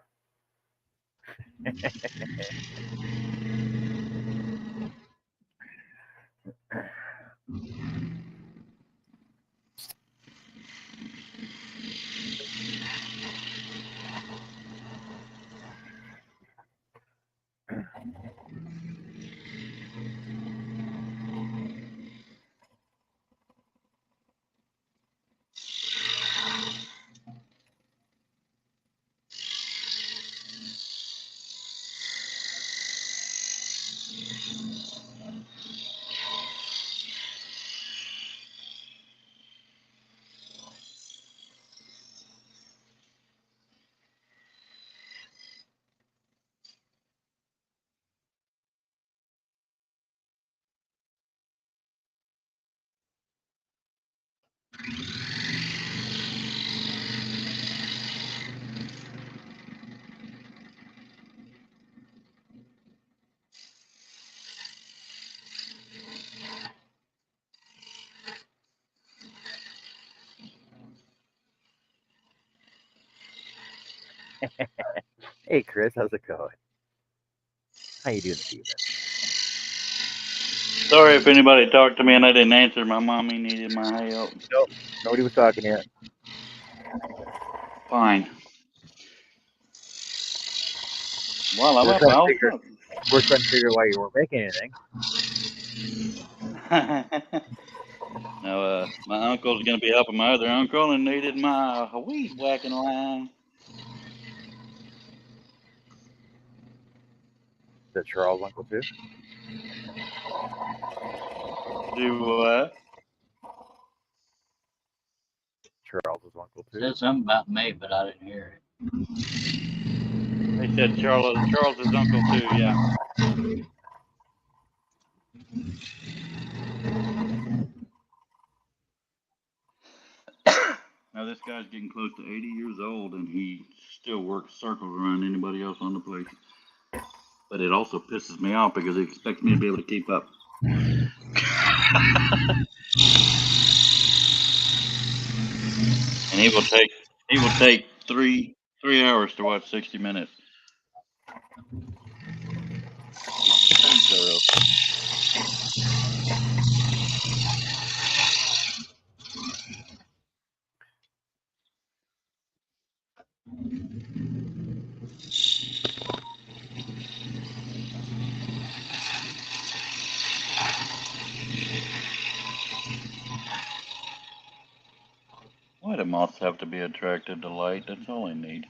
Hey, Chris, how's it going? How you doing this evening? Sorry if anybody talked to me and I didn't answer. My mommy needed my help. Nope, nobody was talking yet. Fine. Well, I'm We're up. trying to I'll figure. We're trying to figure why you weren't making anything. No, my uncle's gonna be helping my other uncle and needed my weed whacking line. Is that Charles' uncle too? Do what? Charles' uncle too. Said something about me, but I didn't hear it. They said Charles's uncle too. Yeah. Now this guy's getting close to 80 years old, and he still works circles around anybody else on the place. But it also pisses me off because he expects me to be able to keep up. And he will take three hours to watch 60 Minutes. He's too thorough. Why do moths have to be attracted to light? That's all I need.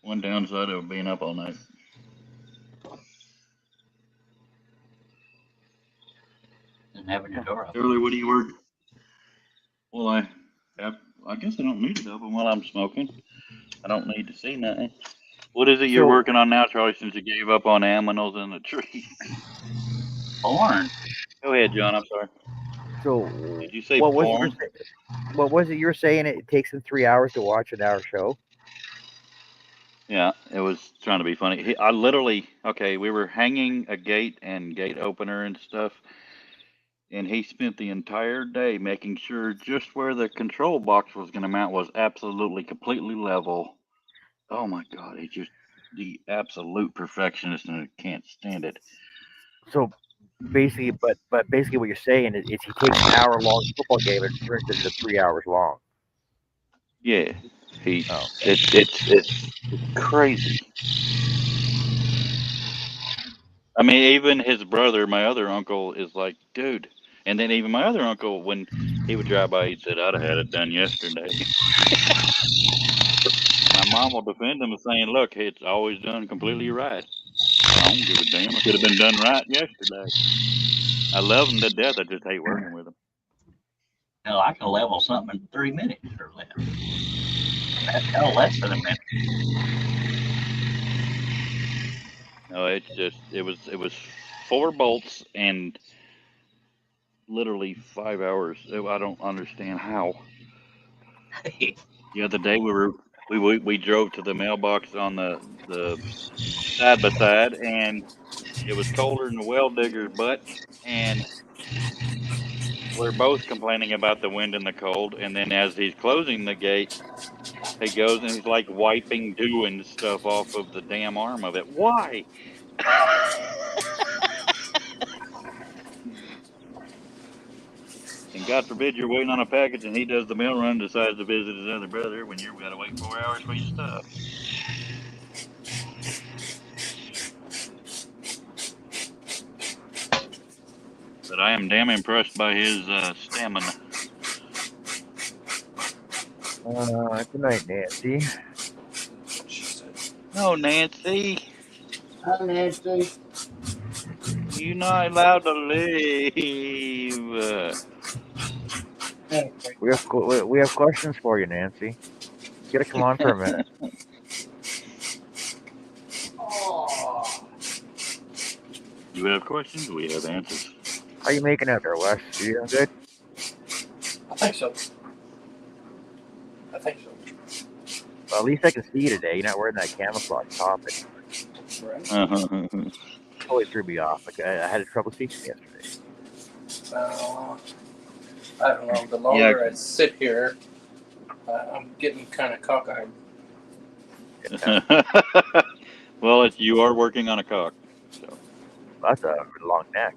One downside of being up all night. And having your door open. Shirley, what do you work? Well, I guess I don't need it open while I'm smoking. I don't need to see nothing. What is it you're working on now, Charlie, since you gave up on aminals in the trees? Porn. Go ahead, John. I'm sorry. So, Did you say what porn? was it you were saying? It takes him 3 hours to watch an hour show. Yeah, it was trying to be funny. I literally, we were hanging a gate and gate opener and stuff, and he spent the entire day making sure just where the control box was going to mount was absolutely, completely level. Oh my God, he's just the absolute perfectionist, and I can't stand it. So, basically, but basically, what you're saying is he takes an hour-long football game and turns it into 3 hours long. Yeah, it's crazy. I mean, even his brother, my other uncle, is like, dude. And then even my other uncle, when he would drive by, he said, I'd have had it done yesterday. My mom will defend him, saying, look, it's always done completely right. I don't give a damn. It could have been done right yesterday. I love him to death. I just hate working with him. Hell, I can level something in 3 minutes or less. Hell, less than a minute. No, it's just it was 4 bolts and literally 5 hours. I don't understand how. The other day we were we drove to the mailbox on the side by side, and it was colder than the well digger's butt, and we're both complaining about the wind and the cold. And then as he's closing the gate, he goes and he's like wiping dew and stuff off of the damn arm of it. Why? And God forbid you're waiting on a package and he does the mail run, decides to visit his other brother when you've got to wait 4 hours for your stuff. But I am damn impressed by his stamina. Good night, Nancy. No, Nancy, Hi, Nancy. you're not allowed to leave. Hey, We have questions for you, Nancy. You gotta come on for a minute. oh, You have questions, we have answers. How you making out there, Wes? You doing good? I think so. I think so. Well, at least I can see you today. You're not wearing that camouflage top. It Right. totally threw me off. Like I had trouble seeing you yesterday. I don't know. The longer I sit here, I'm getting kind of cockeyed. Well, you are working on a cock. So. That's a long neck.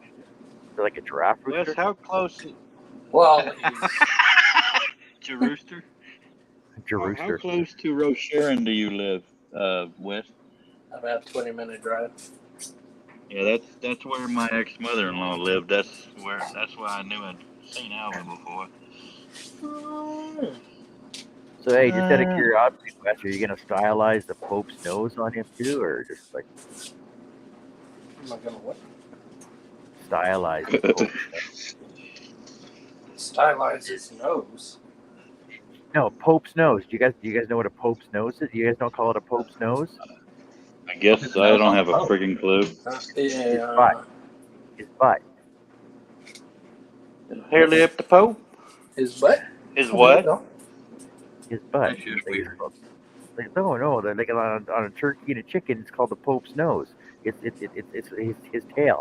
Is it like a giraffe Wes, rooster? how close? Well, To rooster? How Rooster. close to Rocheron do you live, Wes? about 20-minute drive. Yeah, that's where my ex-mother-in-law lived. That's why I knew I'd seen Alva before. So hey, just out of curiosity, Wes, are you gonna stylize the Pope's nose on him too, or just like Am I gonna what? stylize the Pope's nose? Stylize his nose. No, Pope's nose. Do you guys know what a Pope's nose is? You guys don't call it a Pope's nose? I guess I don't have a friggin' clue. His butt. His butt. Hair lip the Pope? His butt? His what? His butt. That's just weird. Like, no, they're like on a turkey and a chicken. It's called the Pope's nose. It's his tail.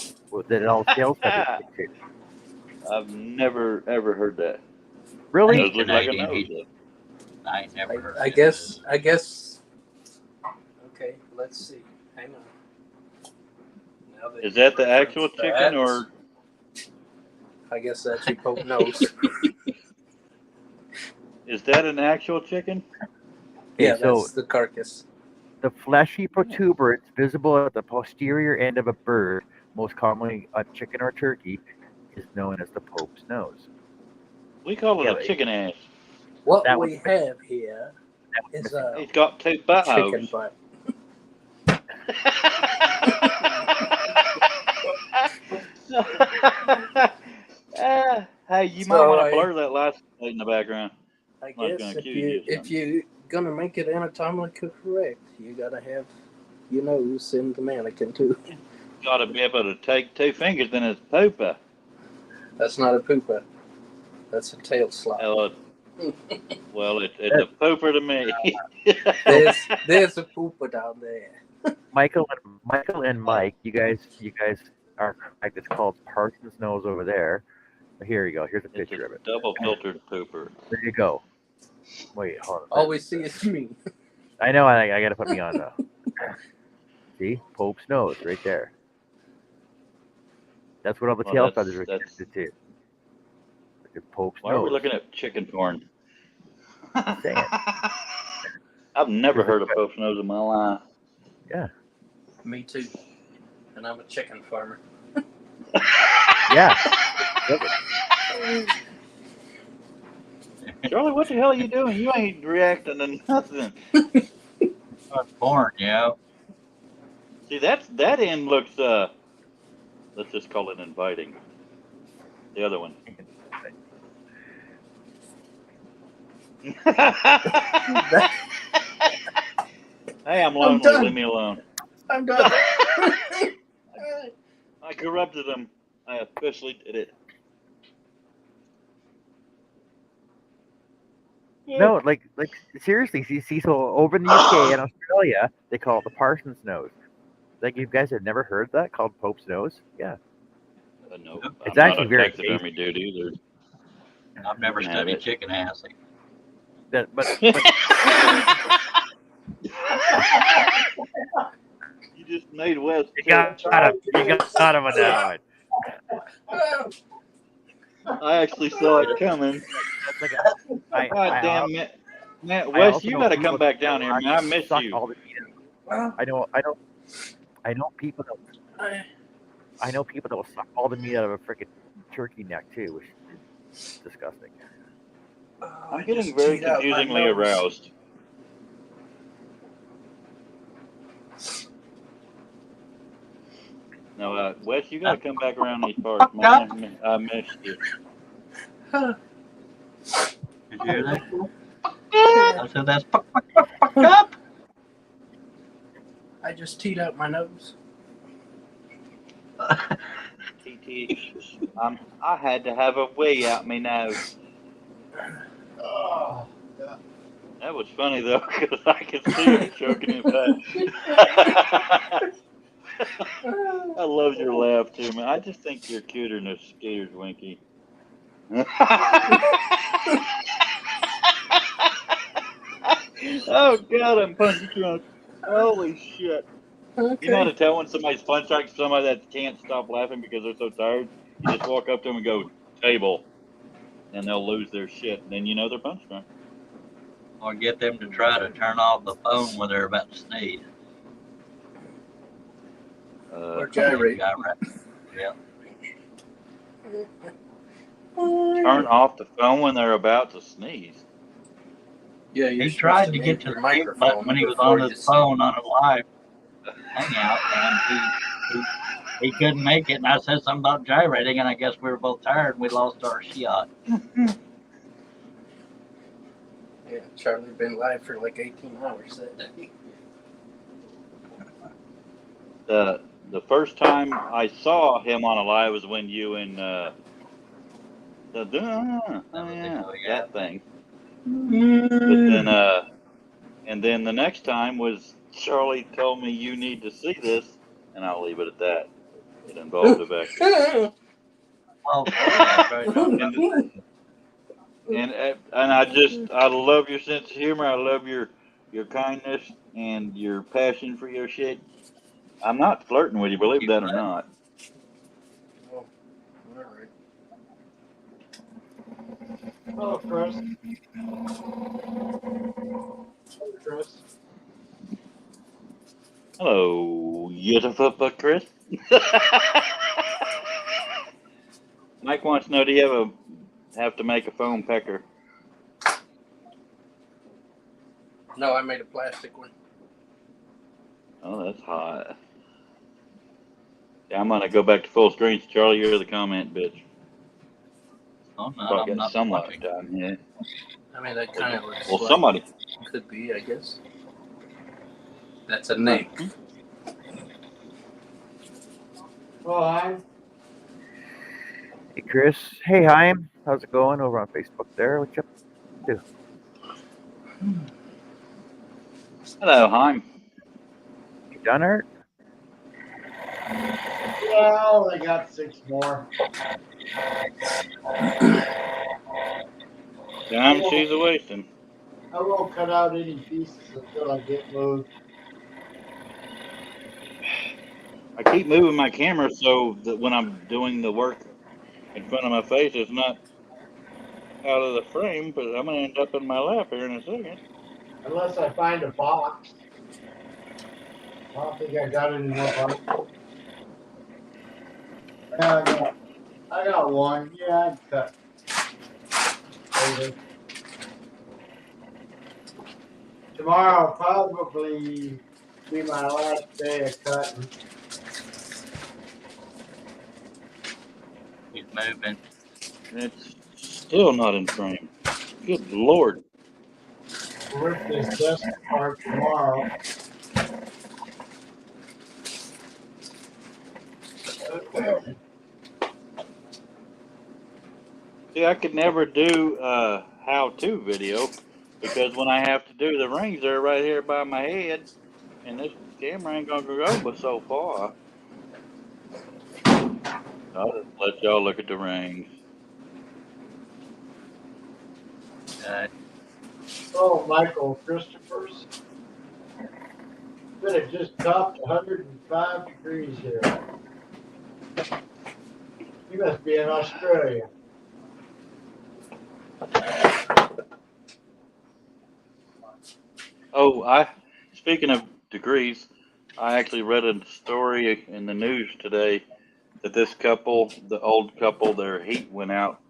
That it all tail feathers stick to. I've never ever heard that. Really? It does look like a nose. I ain't never heard I it. guess. Okay, let's see. Hang on. Now Is that the actual chicken or? I guess that's your Pope nose. Is that an actual chicken? Yeah, Okay, so that's the carcass. the fleshy protuberance visible at the posterior end of a bird, most commonly a chicken or turkey, is known as the Pope's nose. We call it Yeah, a chicken ass. What that we have here is a He's got two buttholes. chicken butt. Hey, you might want to blur that last plate in the background. I I'm not guess gonna if accuse you of if you're gonna make it anatomically correct, you gotta have your nose in the mannequin too. Got to be able to take two fingers in his pooper. That's not a pooper. That's a tail slap. Well, it's a pooper to me. There's a pooper down there. Michael and Mike, you guys are correct. It's called Parson's nose over there. Here you go. Here's a It's picture a of it. double filtered pooper. There you go. Wait, hold on. All we see is me. I know. I got to put me on though. See, Pope's nose right there. That's what all the tail feathers are connected to. The Pope's Why nose. are we looking at chicken porn? Saying. I've never heard of Pope's nose in my life. Yeah. Me too. And I'm a chicken farmer. Yeah. Charlie, what the hell are you doing? You ain't reacting to nothing. I was born, yeah. See, that end looks, let's just call it inviting. The other one. Hey, I'm lonely. Leave me alone. I'm done. I corrupted him. I officially did it. No, like seriously, see, so over in the UK and Australia, they call it the Parson's nose. Like, you guys have never heard that called Pope's nose? Yeah, No, it's I'm not actually a very taxidermy dude either. I've never You can have studied it. chicken assing. but You just made West you choke. got him. You got him on that one. I actually saw it coming. That's like God damn it. Matt, I Wes, also you know got to people come back that down will here, man. I actually miss suck you. all the meat out. I know people that will suck all the meat out of a freaking turkey neck too, which is disgusting. I'm getting very confusingly aroused. No, Wes, you got to come back around these parts, man. I missed you. Did you hear that? I said that's fuck up. I just teed out my nose. TT, I had to have a wee out me nose. Oh, That was funny though, because I could see him choking him back. I love your laugh too, man. I just think you're cuter than a Skeeter's Winky. Oh God, I'm punch drunk. Holy shit. You know how to tell when somebody's punch drunk, somebody that can't stop laughing because they're so tired? You just walk up to them and go, table. And they'll lose their shit. And then you know they're punch drunk. Or get them to try to turn off the phone when they're about to sneeze. Or gyrate. Yeah. Turn off the phone when they're about to sneeze. Yeah, you're He tried to get to the mute button when he was on his phone on a live hangout, and he couldn't make it. And I said something about gyrating, and I guess we were both tired and we lost our shot. Yeah, Charlie been live for like 18 hours that day. The first time I saw him on a live was when you and that thing. But then and then the next time was Charlie told me you need to see this, and I'll leave it at that. It involved a vacuum. And I love your sense of humor. I love your kindness and your passion for your shit. I'm not flirting with you, believe that or not. Oh, all right. hello, Chris. Hello, Chris. Hello, Yetafuppa Chris. Mike wants to know, do you have to make a foam pecker? No, I made a plastic one. Oh, that's hot. Yeah, I'm gonna go back to full screen. So Charlie, you're the comment bitch. Oh, no, Probably I'm got not sunlight watching. down here. I mean, that kind of looks Well, like somebody could be, I guess. That's a name. Well, I'm Hey Chris, hey Haim, how's it going over on Facebook there? What you up to? Hello, Heim. You done, Art? yeah, I only got 6 more. Time she's a wasting. I won't cut out any pieces until I get moved. I keep moving my camera so that when I'm doing the work in front of my face, it's not out of the frame, but I'm going to end up in my lap here in a second. Unless I find a box. I don't think I got any more boxes. Yeah, I got one. Yeah, I'd cut later. Tomorrow will probably be my last day of cutting. He's moving. It's still not in frame. Good Lord. Rip this desk apart tomorrow. See, I could never do a how-to video because when I have to do the rings, they're right here by my head, and this camera ain't gonna go but so far. I'll just let y'all look at the rings. Oh, Michael Christopher's. But it just topped 105 degrees here. You must be in Australia. Oh, speaking of degrees, I actually read a story in the news today that this couple, the old couple, their heat went out,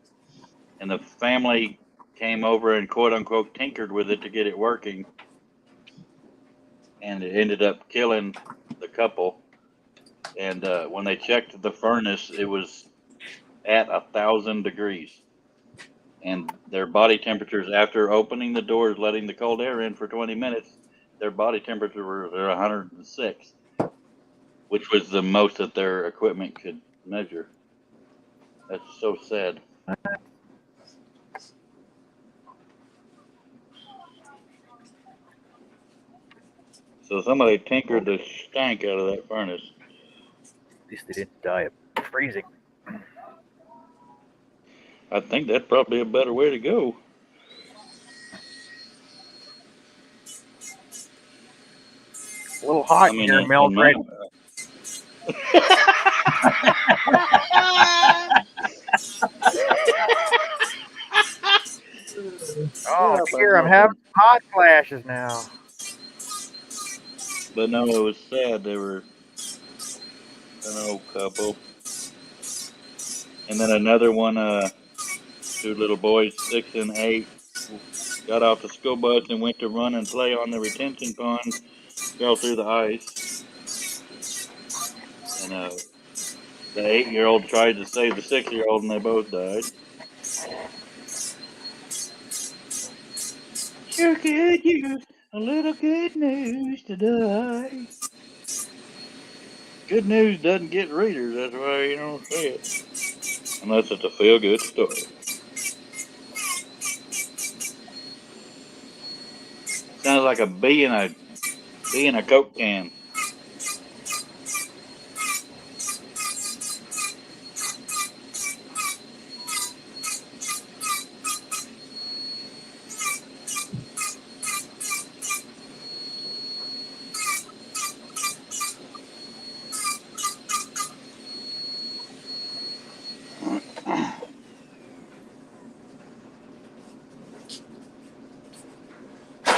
and the family came over and quote unquote tinkered with it to get it working, and it ended up killing the couple. And when they checked the furnace, it was at 1,000 degrees, and their body temperatures after opening the doors, letting the cold air in for 20 minutes, their body temperature was 106, which was the most that their equipment could measure. That's so sad. So somebody tinkered the stank out of that furnace. At least they didn't die of freezing. I think that's probably a better way to go. It's a little hot in here, Mildred. Oh, dear, I'm having hot flashes now. But no, it was sad. They were an old couple. And then another one, two little boys, 6 and 8, got off the school bus and went to run and play on the retention pond, fell through the ice. And the 8-year-old tried to save the 6-year-old, and they both died. Sure could use a little good news today. Good news doesn't get readers, that's why you don't see it. Unless it's a feel-good story. Sounds like a bee in a Coke can.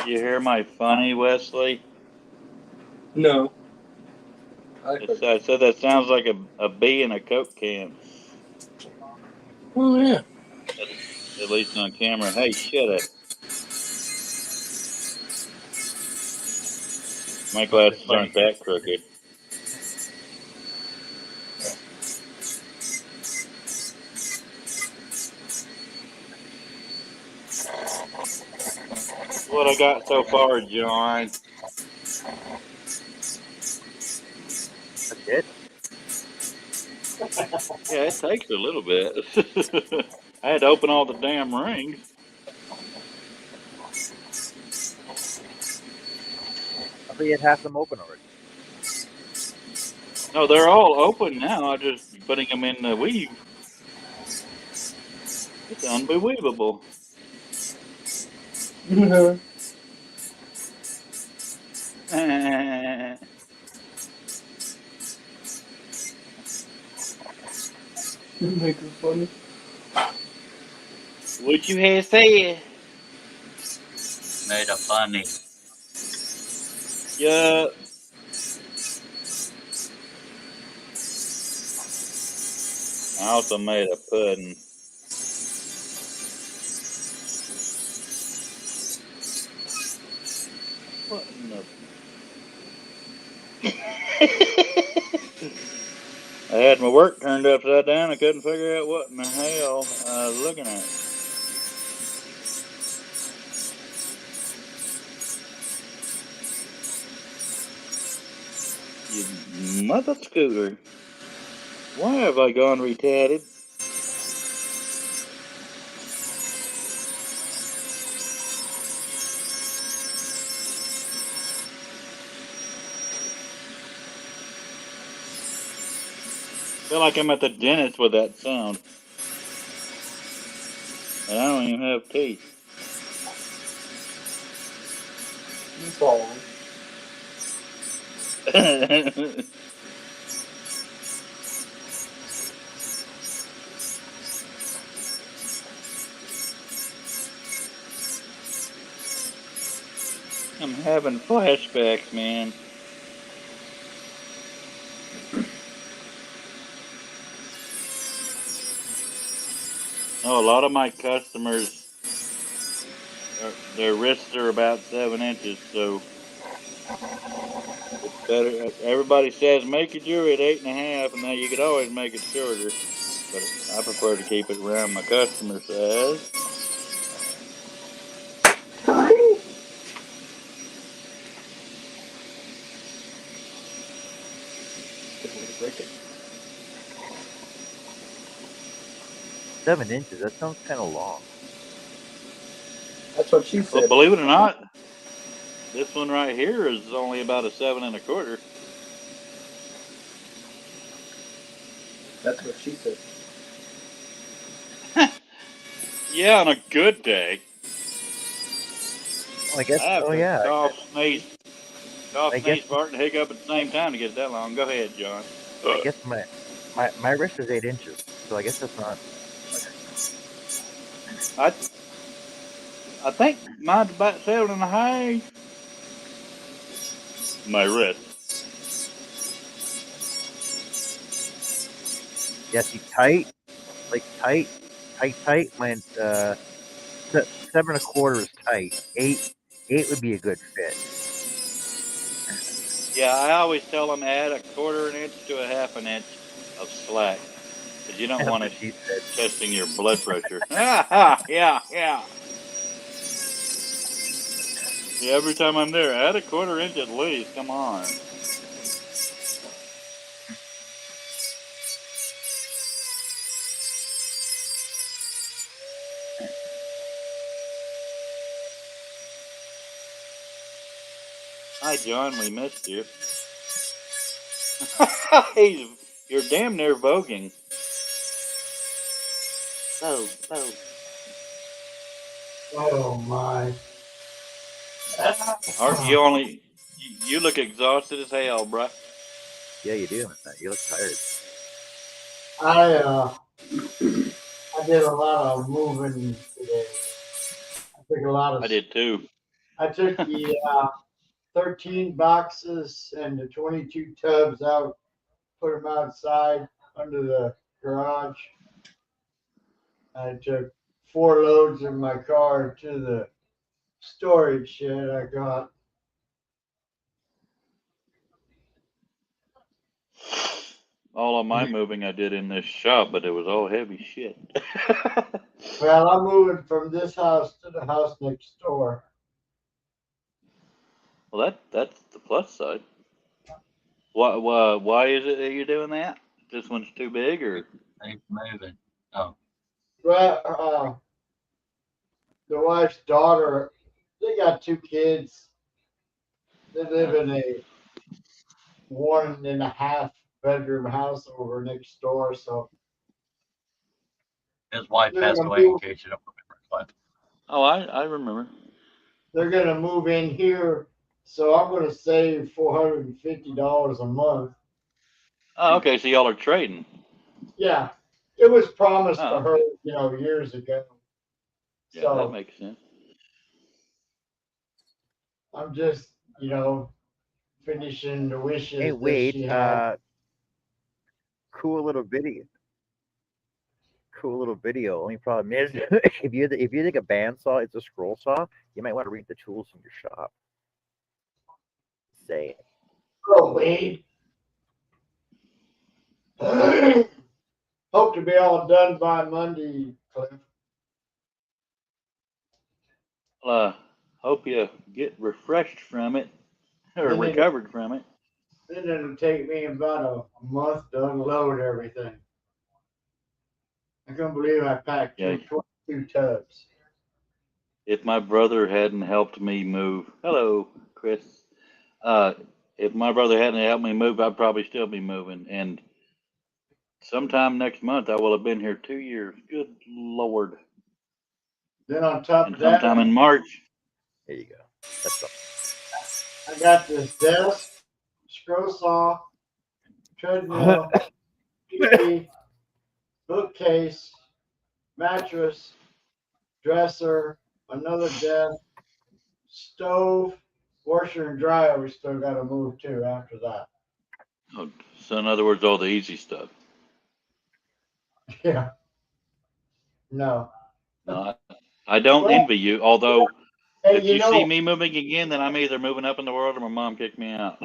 You hear my funny, Wesley? No. I said that sounds like a bee in a Coke can. Oh, yeah. At least on camera. Hey, shut up. My glasses aren't that crooked. What I got so far, John? That's it? Yeah, it takes a little bit. I had to open all the damn rings. I thought you had half them open already. No, they're all open now. I'm just putting them in the weave. It's unbelievable. No. You make it funny. What you had said? Made a funny. Yeah. I also made a pudding. What in the... I had my work turned upside down. I couldn't figure out what in the hell I was looking at. You mother scooter. Why have I gone retarded? feel like I'm at the dentist with that sound. And I don't even have teeth. He's old. I'm having flashbacks, man. Oh, a lot of my customers, their wrists are about 7 inches, so it's better. Everybody says make your jewelry at 8.5, and now you could always make it shorter. But I prefer to keep it around my customer size. Break it. 7 inches. That sounds kind of long. That's what she Well, said. believe it or not, this one right here is only about a 7.25. That's what she said. Yeah, on a good day. Oh, I guess. I have Oh to yeah. cough, sneeze, I guess. fart, and hiccup at the same time to get that long. Go ahead, John. I guess my wrist is 8 inches, so I guess that's not. I think mine's about 7.5. My wrist. Yeah, see, tight, like tight. Mine's 7.25 is tight. Eight would be a good fit. Yeah, I always tell them add a 1/4 inch to a 1/2 inch of slack, because you don't That's want what it she said. testing your blood pressure. Yeah. Yeah, every time I'm there, add a 1/4 inch at least. Come on. Hi, John. We missed you. You're damn near voguing. Vogue. Oh my. Aren't you only? You look exhausted as hell, bruh. Yeah, you do. You look tired. I did a lot of moving today. I took a lot of. I did too. I took the 13 boxes and the 22 tubs out, put them outside under the garage. I took 4 loads in my car to the storage shed I got. All of my moving I did in this shop, but it was all heavy shit. Well, I'm moving from this house to the house next door. Well, that's the plus side. Why is it that you're doing that? This one's too big, or? They're moving. Oh, Well, the wife's daughter, they got 2 kids. They live in a 1.5 bedroom house over next door, so his wife they're passed gonna away in move. case you don't remember. Cliff. Oh, I remember. They're gonna move in here, so I'm gonna save $450 a month. Oh, okay. So y'all are trading. Yeah, it was promised Oh, to her, okay. years ago. Yeah, that So makes sense. I'm just, finishing the wishes Hey, that wait. she had. Cool little video. Cool little video. Only problem is, if you think a bandsaw is a scroll saw, you might want to read the tools in your shop. Say. Oh, wait. Hope to be all done by Monday, Cliff. Well, hope you get refreshed from it or Then, recovered from it. then it'll take me about a month to unload everything. I can't believe I packed Yeah. 22 tubs. If my brother hadn't helped me move, hello, Chris. If my brother hadn't helped me move, I'd probably still be moving. And Sometime next month, I will have been here 2 years. Good Lord. Then on top And of that, sometime in March. There you go. That's up. I got this desk, scroll saw, treadmill, TV, bookcase, mattress, dresser, another desk, stove, washer and dryer. We still got to move too after that. Oh, so in other words, all the easy stuff. Yeah. No. No, I don't envy you. Although, Hey, if you see me moving again, then I'm either moving up in the world or my mom kicked me out.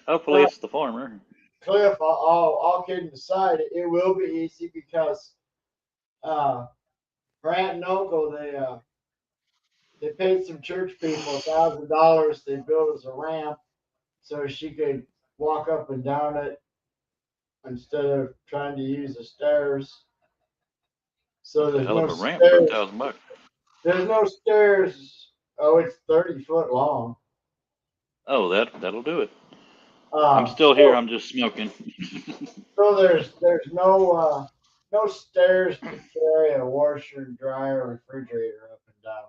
Hopefully, it's the former. Cliff, all kidding aside, it will be easy because Grant and Uncle, they paid some church people $1,000. They built us a ramp so she could walk up and down it instead of trying to use the stairs. So That's a there's hell no of a ramp for stairs. $1,000. There's no stairs. Oh, it's 30 foot long. Oh, that'll do it. I'm still So, here. I'm just smoking. so there's no stairs to carry a washer and dryer, refrigerator up and down.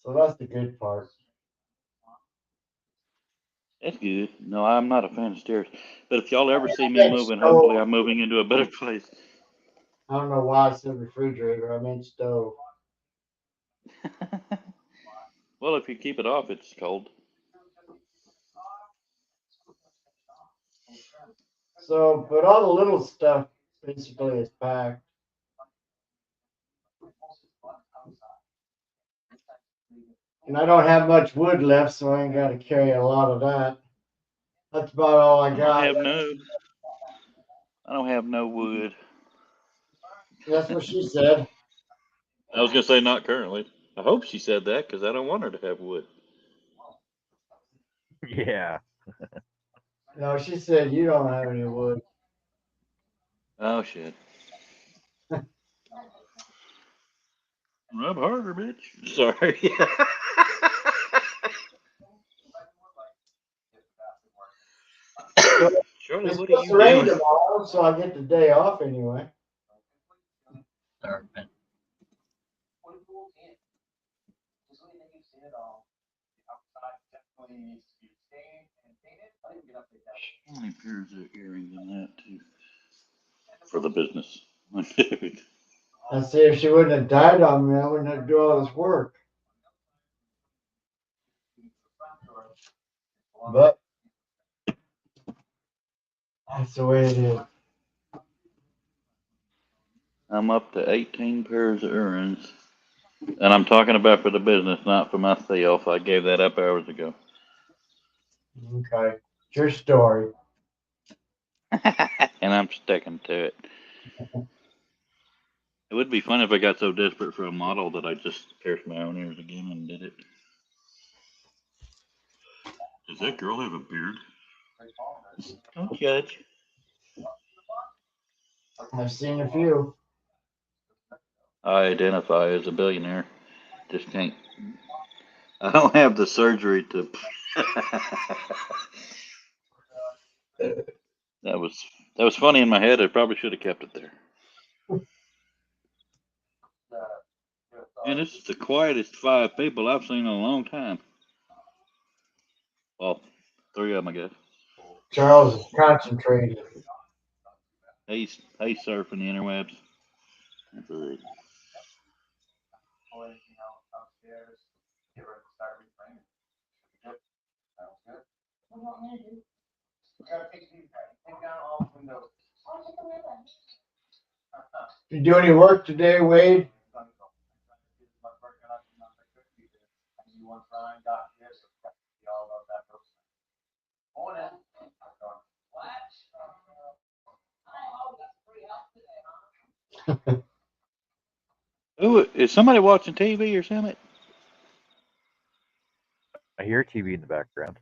So that's the good part. That's good. No, I'm not a fan of stairs. But if y'all ever see me said moving, stove. hopefully I'm moving into a better place. I don't know why I said refrigerator. I meant stove. Well, if you keep it off, it's cold. So, but all the little stuff basically is packed. And I don't have much wood left, so I ain't got to carry a lot of that. That's about all I got. I don't have no wood. That's what she said. I was gonna say not currently. I hope she said that because I don't want her to have wood. Yeah. No, she said you don't have any wood. Oh shit. Rub harder, bitch. Sorry. Charlie, It's what are supposed you to rain doing? tomorrow, so I get the day off anyway. How many pairs of earrings in that too? For the business. Dude. I see if she wouldn't have died on me, I wouldn't have to do all this work. But that's the way it is. I'm up to 18 pairs of earrings. And I'm talking about for the business, not for myself. I gave that up hours ago. Okay. It's your story. And I'm sticking to it. It would be fun if I got so desperate for a model that I just pierced my own ears again and did it. Does that girl have a beard? Don't judge. I've seen a few. I identify as a billionaire. Just can't. I don't have the surgery to. That was funny in my head. I probably should have kept it there. And this is the quietest 5 people I've seen in a long time. Well, 3 of them, I guess. Charles is concentrated. He's surfing the interwebs. That's right. You do any work today, Wade? Ooh, is somebody watching TV or something? I hear TV in the background.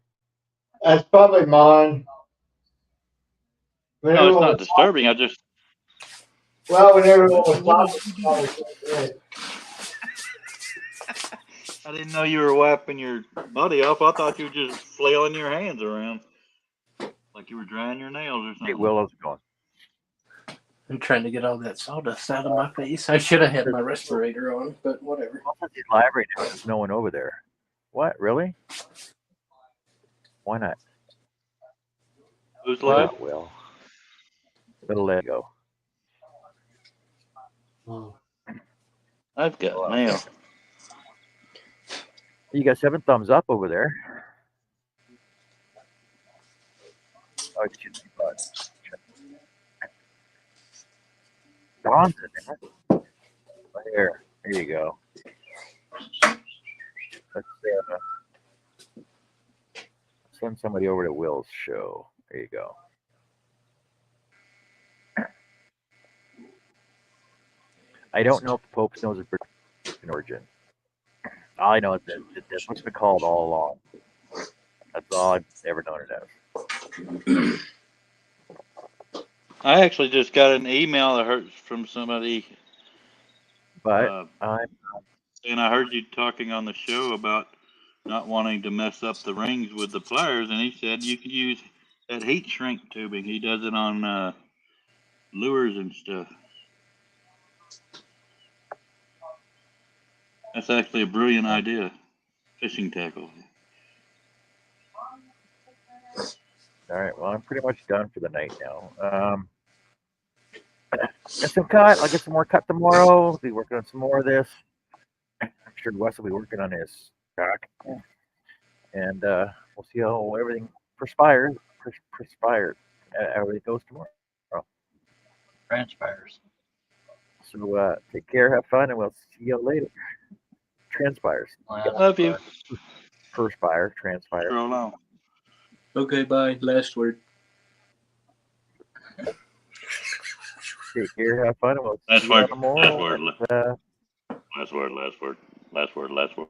That's probably mine. No, it's not disturbing. I just. Well, when everyone was talking, I didn't know you were wiping your body off. I thought you were just flailing your hands around. Like you were drying your nails or Hey, something. Will, how's it going? I'm trying to get all that sawdust out of my face. I should have had my respirator on, but whatever. Well, since he's live right now, there's no one over there. What? Really? Why not? Who's Why live? not, Will? We'll let it go. Oh. I've got mail. You got 7 thumbs up over there. Oh, it should be fun. Dawn's in there. Here you go. Let's send somebody over to Will's show. There you go. I don't know if the Pope knows his origin. All I know is that that's what's been called all along. That's all I've ever known it as. I actually just got an email I heard from somebody. But and I heard you talking on the show about not wanting to mess up the rings with the pliers, and he said you could use that heat shrink tubing. He does it on lures and stuff. That's actually a brilliant idea. Fishing tackle. all right, well, I'm pretty much done for the night now. Get some cut. I'll get some more cut tomorrow. I'll be working on some more of this. I'm sure Wes will be working on his track. And we'll see how everything perspires. How it goes tomorrow. Transpires. So take care, have fun, and we'll see you later. Transpires. Love you. Perspire, transpire. Roll on. Okay, bye. Last word. Take care, have fun, and we'll Last see word. you tomorrow. Last word. Last word. Last word. Last word. Last word.